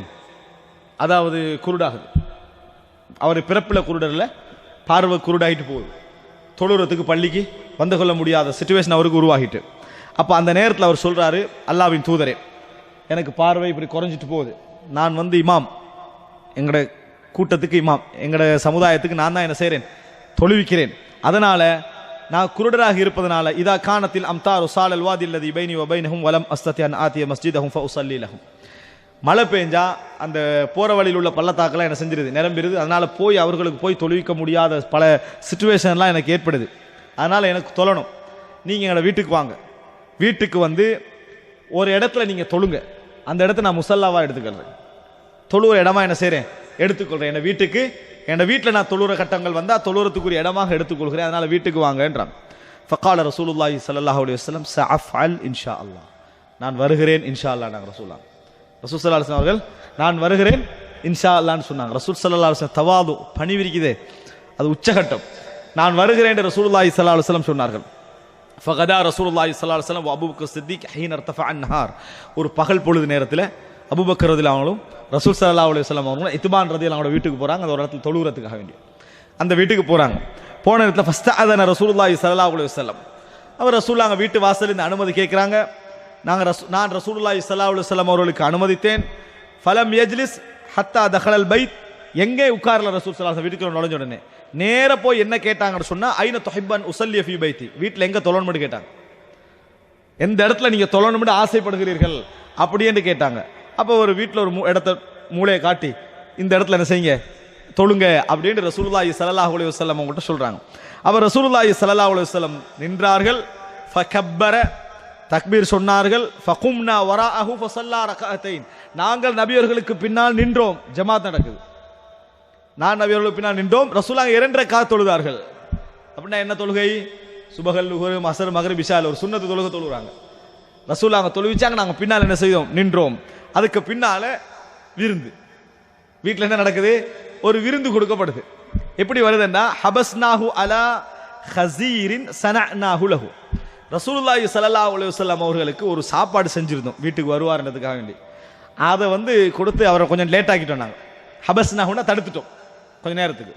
அதாவது குருடாகுது. அவர் பிறப்பில் குருடர்ல, பார்வை குருடாகிட்டு போகுது. தொழுறதுக்கு பள்ளிக்கு வந்து கொள்ள முடியாத சிச்சுவேஷன் அவருக்கு உருவாகிட்டு. அப்போ அந்த நேரத்தில் அவர் சொல்றாரு, அல்லாஹ்வின் தூதரே, எனக்கு பார்வை இப்படி குறைஞ்சிட்டு போகுது. நான் வந்து இமாம், எங்களோட கூட்டத்துக்கு இமாம், எங்களோட சமுதாயத்துக்கு நான் தான் என்ன செய்கிறேன், தொழுவிக்கிறேன். அதனால நான் குருடராக இருப்பதனால இதா கானத்தில் அம்தாரு சாலல் வாதில்லதி பைனி வபைனஹும் வலம் அஸ்ததி அன் ஆதிய மஸ்ஜிதஹும் ஃபஉஸல்லி லஹும். மழை பெஞ்சா அந்த போற வழியில் உள்ள பள்ளத்தாக்கெல்லாம் என்ன செஞ்சிருது, நிரம்பிடுது. அதனால போய் அவர்களுக்கு போய் தொழுவிக்க முடியாத பல சிச்சுவேஷன்லாம் எனக்கு ஏற்படுது. அதனால எனக்கு தொழணும். நீங்க எங்களோட வீட்டுக்கு வாங்க, வீட்டுக்கு வந்து ஒரு இடத்துல நீங்க தொழுங்க, அந்த இடத்த நான் முசல்லாவா எடுத்துக்கிறேன், தொழுகிற இடமா என்ன செய்றேன், எடுத்துக்கொள்றேன். என் வீட்டுக்கு, என் வீட்டில் நான் தொழுகிற கட்டங்கள் வந்தால் தொழுகிறதுக்குரிய இடமாக எடுத்துக்கொள்கிறேன். அதனால வீட்டுக்கு வாங்கன்றான். ஃபகால ரசூலுல்லாஹி ஸல்லல்லாஹு அலைஹி வஸல்லம் சஅஃஅல் இன்ஷா அல்லாஹ், நான் வருகிறேன் இன்ஷா அல்லாஹ். நாங்கள் ரசூல் ஸல்லல்லாஹு அலைஹி வஸல்லம் அவர்கள் நான் வருகிறேன் இன்ஷா அல்லாஹ்னு சொன்னாங்க. ரசூல் ஸல்லல்லாஹு அலைஹி வஸல்லம் தவாது, பணிவிரிக்குதே, அது உச்சகட்டம். நான் வருகிறேன் என்று ரசூலுல்லாஹி ஸல்லல்லாஹு அலைஹி வஸல்லம் சொன்னார்கள். ஃபகதா ரசூலுல்லாஹி ஸல்லல்லாஹு அலைஹி வஸல்லம் வ அபூபக்கர் சித்திக் ஹீன இர்தஃபஅ அன்-நஹார், ஒரு பகல் பொழுது நேரத்தில் அபூபக்கர் ரலியல்லாஹு அன்ஹு ரசூல் ஸல்லல்லாஹு அலைஹி வஸல்லம் அவங்களும் இத்பான் ரலியல்லாஹு அன்ஹு வீட்டுக்கு போறாங்க. அந்த ஒரு இடத்துல தொழுகிறதுக்காக வேண்டி அந்த வீட்டுக்கு போறாங்க. போன இடத்துல ஃபஸ்தஅதன ரசூலுல்லாஹி ஸல்லல்லாஹு அலைஹி வஸல்லம், அவர் ரசூலுல்லாஹ் வீட்டு வாசலில் இந்த அனுமதி கேட்குறாங்க. நான் ரசூலுல்லாஹி ஸல்லல்லாஹு அலைஹி வஸல்லம் அவர்களுக்கு அனுமதித்தேன். ஃபலம் யஜ்லிஸ் ஹத்தா தஹலல் பைத், எங்கே உட்காரல ரசூல் ஸல்லல்லாஹு அலைஹி வஸல்லம் வீட்டுக்குள்ள நுழைஞ்ச உடனே நேர போய் என்ன கேட்டாங்கன்னு சொன்னா, ஐன துஹிப்பன் உஸல்லி ஃபீ பைத்தி, வீட்டில் எங்க தொழணும்னு கேட்டாங்க. எந்த இடத்துல நீங்க தொழணும்னு ஆசைப்படுகிறீர்கள் அப்படி என்று கேட்டாங்க. அப்போ ஒரு வீட்டில் ஒரு இடத்த மூளையை காட்டி இந்த இடத்துல என்ன செய்யுங்க, தொழுங்க அப்படின்னு ரசூலுல்லாஹி ஸல்லல்லாஹு அலைஹி வஸல்லம் அவங்கள்ட்ட சொல்றாங்க. அவர் ரசூலுல்லாஹி ஸல்லல்லாஹு அலைஹி வஸல்லம் நின்றார்கள். ஃபகப்பர, தக்பீர் சொன்னார்கள். ஃபகும்னா வராஅஹு ஃபஸல்லா ரக்அத்தைன், நாங்கள் நபியர்களுக்கு பின்னால் நின்றோம், ஜமாத் நடக்குது. நான் நபியர்களுக்கு பின்னால் நின்றோம். ரசூலுல்லாஹ் 2 ரக்அத் தொழுதார்கள். அப்படின்னா என்ன தொழுகை, சுபஹல் லுஹர் அஸ்ர் மக்ரிப் இஷா, ஒரு சுன்னத்து தொழுகை தொழுகிறாங்க. ரசூலுல்லாஹ் தொழுவிச்சாங்க, நாங்கள் பின்னால் என்ன செய்தோம், நின்றோம். அதுக்கு பின்னால விருந்து, வீட்டில் என்ன நடக்குது, ஒரு விருந்து கொடுக்கப்படுது. எப்படி வருதுன்னா, ஹபஸ்னாஹு அலா ஹஸீரின் ஸனஅனாஹு லஹு, ரசூலுல்லாஹி ஸல்லல்லாஹு அலைஹி வஸல்லம் அவர்களுக்கு ஒரு சாப்பாடு செஞ்சிருந்தோம், வீட்டுக்கு வருவார்ன்றதுக்காக வேண்டி. அதை வந்து கொடுத்து அவரை கொஞ்சம் லேட் ஆக்கிட்டோம். நாங்கள் ஹபஸ்னாஹுனா தடுத்துட்டோம் கொஞ்ச நேரத்துக்கு.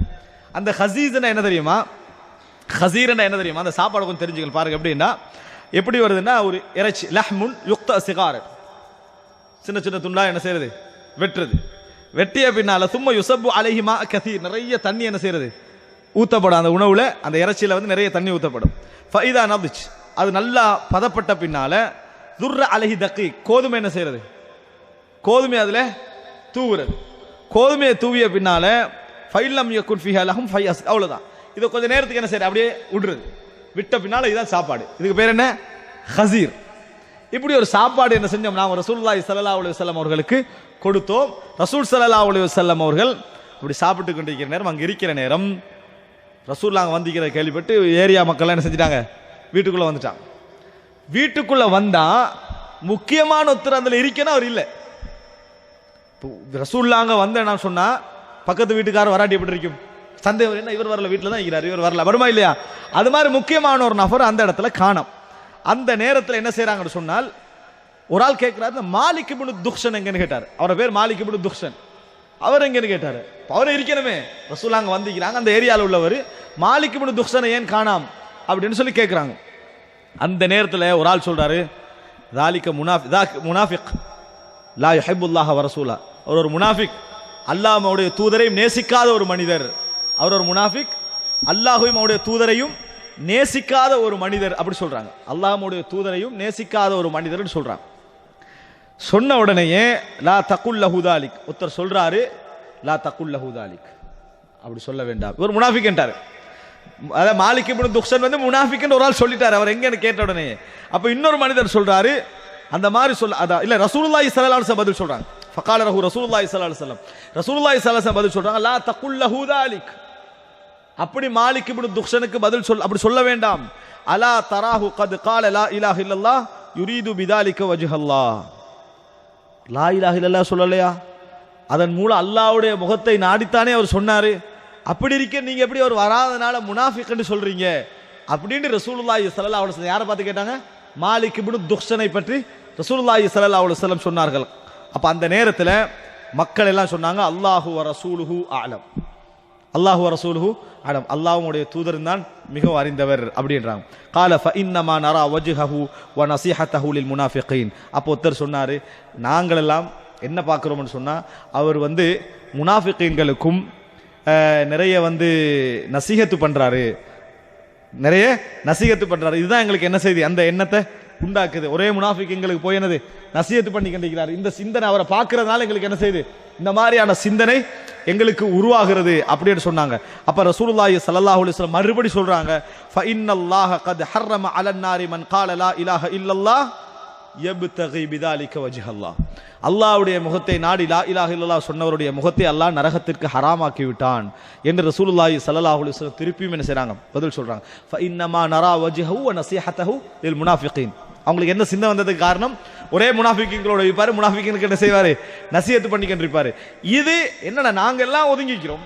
அந்த ஹஸீஸ்னா என்ன தெரியுமா, ஹஸீர்னா என்ன தெரியுமா, அந்த சாப்பாடு கொஞ்சம் தெரிஞ்சுக்கணும் பாருங்க. எப்படின்னா, எப்படி வருதுன்னா, ஒரு இறைச்சி லஹ்முன் யுக்தா சிகார், சின்ன சின்ன துண்டா என்ன செய்யறது, வெட்டுறது. வெட்டிய பின்னால சும்மா யுசப்பு அலைஹி மா கதீர், நிறைய தண்ணி என்ன செய்யறது, ஊத்தப்படும். அந்த உணவுல, அந்த இறைச்சியில வந்து நிறைய தண்ணி ஊத்தப்படும். ஃபைதா நதிச், அது நல்லா பதப்பட்ட பின்னால துர்ர அலைஹி தக்கீக், கோதுமை என்ன செய்யறது, கோதுமை அதுல தூவுறது. கோதுமையை தூவிய பின்னால ஃபைலம் யகுன் ஃபீஹா லஹும் ஃபையஸ், அவ்வளவுதான். இதை கொஞ்ச நேரத்துக்கு என்ன செய்யறது, அப்படியே விடுறது. விட்ட பின்னால இதுதான் சாப்பாடு. இதுக்கு பேர் என்ன, ஹஸீர். இப்படி ஒரு சாப்பாடு என்ன செஞ்சோம், நாம் ரசூலுல்லாஹி ஸல்லல்லாஹு அலைஹி வஸல்லம் அவர்களுக்கு கொடுத்தோம். ரசூல் ஸல்லல்லாஹு அலைஹி வஸல்லம் அவர்கள் இப்படி சாப்பிட்டு கொண்டிருக்கிற நேரம், அங்கே இருக்கிற நேரம் ரசூலுல்லாஹ் வந்திருக்கிறத கேள்விப்பட்டு ஏரியா மக்கள் என்ன செஞ்சிட்டாங்க, வீட்டுக்குள்ள வந்துட்டாங்க. வீட்டுக்குள்ள வந்தா முக்கியமான ஒருத்தர் அதில் இருக்கணும், அவர் இல்லை. ரசூலுல்லாஹ் வந்தேன்னு சொன்னா பக்கத்து வீட்டுக்காரர் வராட்டி எப்படி இருக்கும், சந்தேகம் என்ன, இவர் வரல, வீட்டில் தான் இருக்கிறார், இவர் வரல, வருமா இல்லையா? அது மாதிரி முக்கியமான ஒரு நபர் அந்த இடத்துல காணோம். அந்த நேரத்தில் என்ன செய்யறாங்கன்னு சொன்னால், ஒரு ஆள் கேட்கிறாரு, மாலிக் இப்னு துக்ஷன் எங்கன்னு கேட்டார். அவரோட பேர் மாலிக் இப்னு துக்ஷன். அவர் எங்கன்னு கேட்டாரு. அவரை இருக்கணுமே, ரசூலுல்லாஹ் வந்திக்கிறாங்க, அந்த ஏரியாவில் உள்ளவர் மாலிக் இப்னு துக்ஷனை ஏன் காணாம் அப்படின்னு சொல்லி கேட்கிறாங்க. அந்த நேரத்தில் ஒரு ஆள் சொல்றாரு, தாலிக முனாஃபிக் லா யுஹிப்புல்லாஹ வ ரசூலா, அவர் ஒரு முனாஃபிக், அல்லாஹ்வுடைய தூதரையும் நேசிக்காத ஒரு மனிதர். அவர் ஒரு முனாஃபிக், அல்லாஹ்வையும் அவருடைய தூதரையும் நேசிக்காத ஒரு மனிதர் அப்படி சொல்றாங்க. அல்லாஹ்வுடைய தூதரையும் நேசிக்காத ஒரு மனிதர்னு சொல்றாங்க. சொன்ன உடனேயே லா தகுல் லஹு தாலிக், ஒருத்தர் சொல்றாரு, லா தகுல் லஹு தாலிக், அப்படி சொல்ல வேண்டாம், இவர் முனாஃபிக் என்றார். அத மாலிக் இப்னு துக்ஷன் வந்து முனாஃபிக் என்று ஒரு ஆள் சொல்லிட்டார். அவர் எங்கன்னு கேட்ட உடனே அப்ப இன்னொரு மனிதர் சொல்றாரு, அந்த மாதிரி சொல்ல, அதான் இல்ல ரசூலுல்லாஹி ஸல்லல்லாஹு அலைஹி வஸல்லம் பதில் சொல்றாங்க. ஃபகால ரஹு ரசூலுல்லாஹி ஸல்லல்லாஹு அலைஹி வஸல்லம், ரசூலுல்லாஹி ஸல்லல்லாஹு அலைஹி வஸல்லம் பதில் சொல்றாங்க, லா தகுல் லஹு தாலிக், அப்படி மாலிக் இப்னு துக்ஷனுக்கு பதில் அப்படி சொல்ல வேண்டாம். அலா தராஹு கத் கால லா இலாஹ இல்லல்லாஹ் யுரீது பிதாலிக வஜ்ஹல்லாஹ், லா இலாஹ இல்லல்லாஹ் சொல்லலையா, அதன் மூலம் அல்லாஹ்வுடைய முகத்தை நாடித்தானே அவர் சொன்னாரு. அப்படி இருக்க நீங்க எப்படி அவர் வராதனால முனாஃபிக் என்று சொல்றீங்க அப்படின்னு ரசூலுல்லாஹி ஸல்லல்லாஹு அலைஹி வஸல்லம் யாரை பார்த்து கேட்டாங்க, மாலிக் இப்னு துக்ஷனை பற்றி ரசூலுல்லாஹி ஸல்லல்லாஹு அலைஹி வஸல்லம் சொன்னார்கள். அப்ப அந்த நேரத்தில் மக்கள் எல்லாம் சொன்னாங்க, அல்லாஹு வ ரசூலுஹு அலம், அல்லாஹு ரசூலுஹு அலம், அல்லாஹ்வுடைய தூதர் தான் மிகவும் அறிந்தவர் அப்படின்றாங்க. கால ஃபஇன்னமா நரா வஜ்ஹஹு வ நஸீஹத்தஹு லில் முனாஃபிகீன். அப்போ ஒருத்தர் சொன்னாரு, நாங்கள் எல்லாம் என்ன பார்க்குறோம்னு சொன்னா, அவர் முனாஃபிகீன்களுக்கும் நிறைய நசீஹத்து பண்றாரு, நிறைய நசீஹத்து பண்றாரு. இதுதான் எங்களுக்கு என்ன செய்தி, அந்த எண்ணத்தை உண்டாக்குது. ஒரே முனாஃபிக் எங்களுக்கு போய் என்னது நசீஹத்து பண்ணி கண்டிக்கிறார். இந்த சிந்தனை அவரை பார்க்கறதுனால எங்களுக்கு என்ன செய்யுது, இந்த மாதிரியான சிந்தனை எங்களுக்கு உருவாகிறது அப்படின்னு சொன்னாங்க. அப்ப ரசூலுல்லாஹி ஸல்லல்லாஹு அலைஹி வஸல்லம் மறுபடி சொல்றாங்க, ஃபஇன்னல்லாஹ கத் ஹர்ரம அலன் நாரி மன் கால லா இலாஹ இல்லல்லாஹ் யப்தகி பிதாலிக வஜ்ஹல்லாஹ். அல்லாஹ்வுடைய முகத்தை நாடி லா இலாஹ இல்லல்லாஹ் சொன்னவருடைய முகத்தை அல்லாஹ் நரகத்திற்கு ஹராமாக்கி விட்டான் என்று ரசூலுல்லாஹி ஸல்லல்லாஹு அலைஹி வஸல்லம் திருப்பியும் என்ன செய்றாங்க, பதில் சொல்றாங்க. ஃபஇன்னமா நரா வஜ்ஹஹு வ நஸீஹத்தஹு லில் முனாஃபிகீன். அவங்களுக்கு என்ன சிந்தனை வந்ததுக்கு காரணம், ஒரே முனாஃபிகீன்களோட இருப்பாரு, முனாஃபிகீனுக்கு என்ன செய்வாரு, நசீஹத்து பண்ணிக்கிட்டு இருப்பாரு. இது என்னன்னா நாங்க எல்லாம் ஒதுங்கிக்கிறோம்,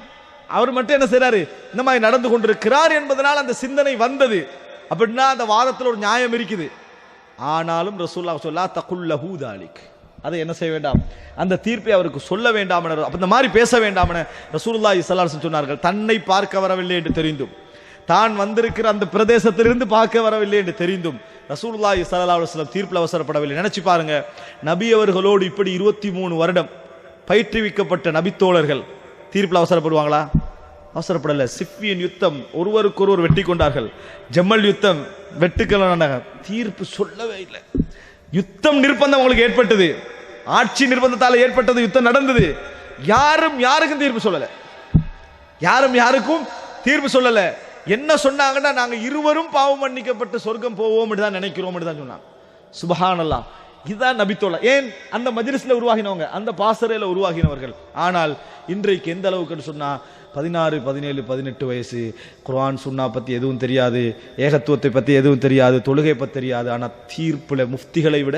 அவர் மட்டும் என்ன செய்றாரு, இந்த மாதிரி நடந்து கொண்டிருக்கிறார் என்பதனால் அந்த சிந்தனை வந்தது. அப்படின்னா அந்த வாதத்தில் ஒரு நியாயம் இருக்குது. ஆனாலும் ரசூலுல்லாஹ் ஸல்லல்லாஹு அலைஹி தகுல்லஹு தாலிக், அதை என்ன செய்ய வேண்டாம், அந்த தீர்ப்பை அவருக்கு சொல்ல வேண்டாம், அப்ப இந்த மாதிரி பேச வேண்டாம் என ரசூலுல்லாஹி ஸல்லல்லாஹு அலைஹி சொன்னார்கள். தன்னை பார்க்க வரவில்லை என்று தெரிந்தும், தான் வந்திருக்கிற அந்த பிரதேசத்திலிருந்து பார்க்க வரவில்லை என்று தெரிந்தும் ரசூலுல்லாஹி ஸல்லல்லாஹு அலைஹி வஸல்லம் தீர்ப்பில் அவசரப்படவில்லை. நினைச்சு பாருங்க, நபி அவர்களோடு இப்படி 23 வருடம் பயிற்றுவிக்கப்பட்ட நபித்தோழர்கள் தீர்ப்பில் அவசரப்படுவாங்களா? அவசரப்படல. சிஃபியன் யுத்தம் ஒருவருக்கொருவர் வெட்டி கொண்டார்கள், ஜமல் யுத்தம் வெட்டுக்கள், தீர்ப்பு சொல்லவே இல்லை. யுத்தம் நிர்பந்தம் உங்களுக்கு ஏற்பட்டது, ஆட்சி நிர்பந்தத்தால் ஏற்பட்டது, யுத்தம் நடந்தது. யாரும் யாருக்கும் தீர்ப்பு சொல்லல, யாரும் யாருக்கும் தீர்ப்பு சொல்லல. என்ன சொன்னாங்கன்னா, நாங்க இருவரும் பாவம் மன்னிக்கப்பட்டு சொர்க்கம் போவோம் தான் நினைக்கிறோம் தான் சொன்னாங்க. சுப்ஹானல்லாஹ், இதுதான் நபித்தோழ. ஏன் அந்த மஜ்லிஸ்ல உருவாகினவங்க, அந்த பாசறையில உருவாகினவர்கள். ஆனால் இன்றைக்கு எந்த அளவுக்கு சொன்னா, 16, 17, 18 வயசு, குர்ஆன் சுன்னா பத்தி எதுவும் தெரியாது, ஏகத்துவத்தை பத்தி எதுவும் தெரியாது, தொழுகை பத்தி தெரியாது. ஆனா தீர்ப்புல முஃப்திகளை விட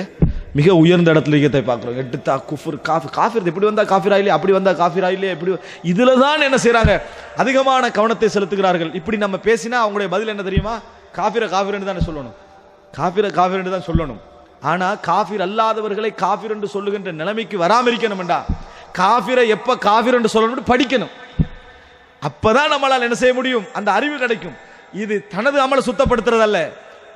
மிக உயர்ந்த இடத்துல இருக்கத்தை பார்க்கிறோம். எடுத்தா குஃபர், காஃபிர் எப்படி வந்தா காஃபிர் ஆயிலே, அப்படி வந்தா காஃபிர் ஆயிலே, எப்படி இதுல தான் என்ன செய்றாங்க, அதிகமான கவனத்தை செலுத்துகிறார்கள். இப்படி நம்ம பேசினா அவங்களுடைய பதில் என்ன தெரியுமா, காஃபிர் என்று தான் சொல்லணும், காஃபிர் என்று தான் சொல்லணும். ஆனா காஃபிர் அல்லாதவர்களை காஃபிர் என்று சொல்லுகின்ற நிலைமைக்கு வராம இருக்கணும் என்றா, காஃபிரை எப்ப காஃபிர் என்று சொல்லணும் படிக்கணும். அப்பதான் நம்மளால் என்ன செய்ய முடியும், அந்த அறிவு கிடைக்கும். இது தனது அமலை சுத்தப்படுத்துறதல்ல,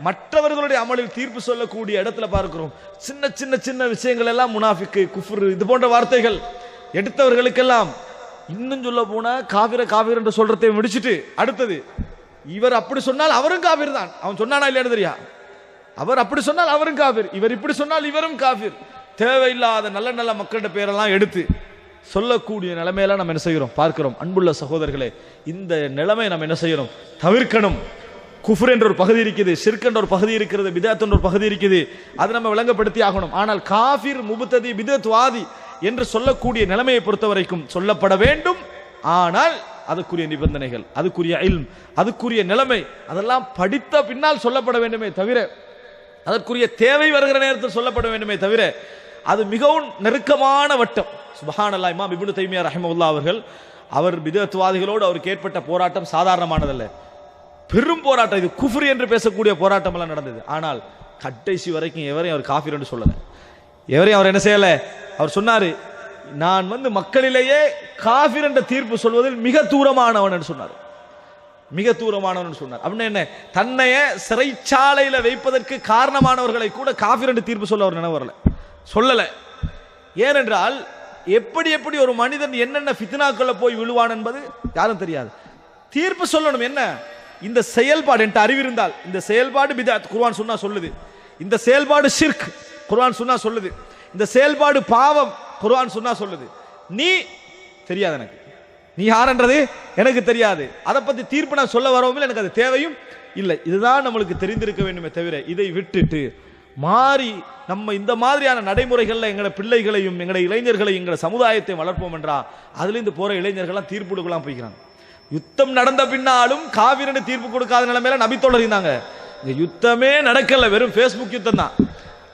மற்றவர்களுடைய அமலில் தீர்ப்பு சொல்லக்கூடிய இடத்துல பார்க்கிறோம். சின்ன சின்ன சின்ன விஷயங்கள் எல்லாம் முனாஃபிக்கு, குஃப்ர், இது போன்ற வார்த்தைகள் எடுத்தவர்களுக்கெல்லாம். இன்னும் சொல்ல போனா காஃபிர் என்று சொல்றதை முடிச்சிட்டு அடுத்தது, இவர் அப்படி சொன்னால் அவரும் காஃபிர் தான், அவன் சொன்னானா இல்லையான்னு தெரியா, அவர் அப்படி சொன்னால் அவரும் காஃபிர், இவர் இப்படி சொன்னால் இவரும் காஃபிர். தேவையில்லாத நல்ல நல்ல மக்களுடைய பேரெல்லாம் எடுத்து சொல்லக்கூடிய நிலைமையில நம்ம என்ன செய்கிறோம் பார்க்கிறோம். அன்புள்ள சகோதரர்களே, இந்த நிலைமை நம்ம என்ன செய்யணும், தவிர்க்கணும். குஃப்ர் என்ற ஒரு பகுதி இருக்குது, ஷிர்க் என்ற ஒரு பகுதி இருக்கிறது, பிதஅத் என்ற ஒரு பகுதி இருக்குது, அது நம்ம விளங்கப்படுத்தி ஆகணும். ஆனால் காஃபிர், முப்ததி, பிதஅத்வாதி என்று சொல்லக்கூடிய நிலைமையை பொறுத்த வரைக்கும் சொல்லப்பட வேண்டும். ஆனால் அதுக்குரிய நிபந்தனைகள், அதுக்குரிய இல்ம், அதுக்குரிய நிலைமை, அதெல்லாம் படித்த பின்னால் சொல்லப்பட வேண்டுமே தவிர, அதற்குரிய தேவை வருகிற நேரத்தில் சொல்லப்பட வேண்டுமே தவிர, அது மிகவும் நெருக்கமான வட்டம். சுப்ஹானல்லாஹ், இமாம் இப்னு தைமியா ரஹிமஹுல்லாஹ் அவர்கள், அவர் பிதஅத்வாதிகளோடு அவருக்கு ஏற்பட்ட போராட்டம் சாதாரணமானதல்ல, பெரும் போராட்டம். இது குஃப்ர் என்று பேசக்கூடிய போராட்டம் எல்லாம் நடந்தது. ஆனால் கடைசி வரைக்கும் எவரையும் அவர் காஃபிர் என்று சொல்லல, எவரையும் அவர் என்ன செய்யல. அவர் சொன்னாரு, நான் மக்களிலேயே காஃபிர் என்ற தீர்ப்பு சொல்வதில் மிக தூரமானவன் என்று சொன்னார், மிக தூரமானவன் சொன்னார். அப்படின்னா என்ன, தன்னைய சிறைச்சாலையில வைப்பதற்கு காரணமானவர்களை கூட காஃபிர் என்று தீர்ப்பு சொல்ல அவர் நினைவு வரல, சொல்லல. ஏனென்றால் எப்படி எப்படி ஒரு மனிதன் என்னென்ன ஃபித்னாக்குள்ள போய் விழுவான் என்பது யாரும் தெரியாது. தீர்ப்பு சொல்லணும். என்ன இந்த செயல்பாடு என்கிட்ட அறிவிருந்தால், இந்த செயல்பாடு பிதஅத் குர்ஆன் சுன்னா சொல்லுது, இந்த செயல்பாடு ஷிர்க் குர்ஆன் சுன்னா சொல்லுது, இந்த செயல்பாடு பாவம் குர்ஆன் சுன்னா சொல்லுது, நீ தெரியாது, எனக்கு நீ யாருன்றது எனக்கு தெரியாது, அதை பத்தி தீர்ப்பு நான் சொல்ல வரவும் எனக்கு அது தேவையும் இல்லை. இதுதான் நம்மளுக்கு தெரிந்திருக்க வேண்டுமே தவிர, இதை விட்டுட்டு மாறி நம்ம இந்த மாதிரியான நடைமுறைகள்ல எங்களை பிள்ளைகளையும் எங்களை இளைஞர்களையும் எங்களை சமுதாயத்தை வளர்ப்போம் என்றா, அதுலேருந்து போற இளைஞர்கள்லாம் தீர்ப்பு கொடுக்கலாம் போய்க்கிறாங்க. யுத்தம் நடந்த பின்னாலும் காவிரன்னு தீர்ப்பு கொடுக்காத நிலைமையில நபித்தோழர் இருந்தாங்க. இந்த யுத்தமே நடக்கல, வெறும் ஃபேஸ்புக் யுத்தம் தான்.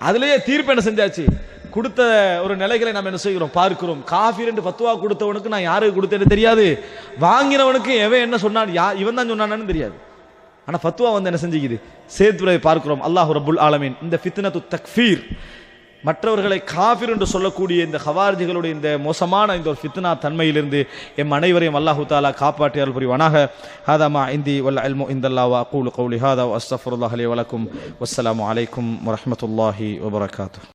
அதுலயே தீர்ப்பு என்ன செஞ்சாச்சு, கொடுத்த ஒரு நிலைகளை நம்ம என்ன செய்கிறோம் பார்க்கிறோம். காஃபிர் என்று ஃபத்வா கொடுத்தவனுக்கு நான் யாருக்கு கொடுத்தேன்னு தெரியாது, வாங்கினவனுக்கு எவன் என்ன சொன்னான், இவன் தான் சொன்னான்னு தெரியாது. ஆனா ஃபத்வா என்ன செஞ்சுக்குது சேர்த்து பார்க்கிறோம். அல்லாஹ் ரப்புல் ஆலமீன் இந்த ஃபித்னத்து தக்ஃபீர், மற்றவர்களை காஃபிர் என்று சொல்லக்கூடிய இந்த ஹவாரிஜிகளுடைய இந்த மோசமான இந்த ஒரு ஃபித்னா தன்மையிலிருந்து எம் அனைவரையும் அல்லாஹு தஆலா காப்பாற்றி அருள் புரிவானாக. ஹாதா மா இந்தி வல் இல்மு இந்தல்லாஹ் வ அகூலு கௌலி ஹாதா வ அஸ்தக்ஃபிருல்லாஹ லி வ லக்கும். வஸ்ஸலாமு அலைக்கும் வ ரஹ்மத்துல்லாஹி வ பரகாத்துஹு.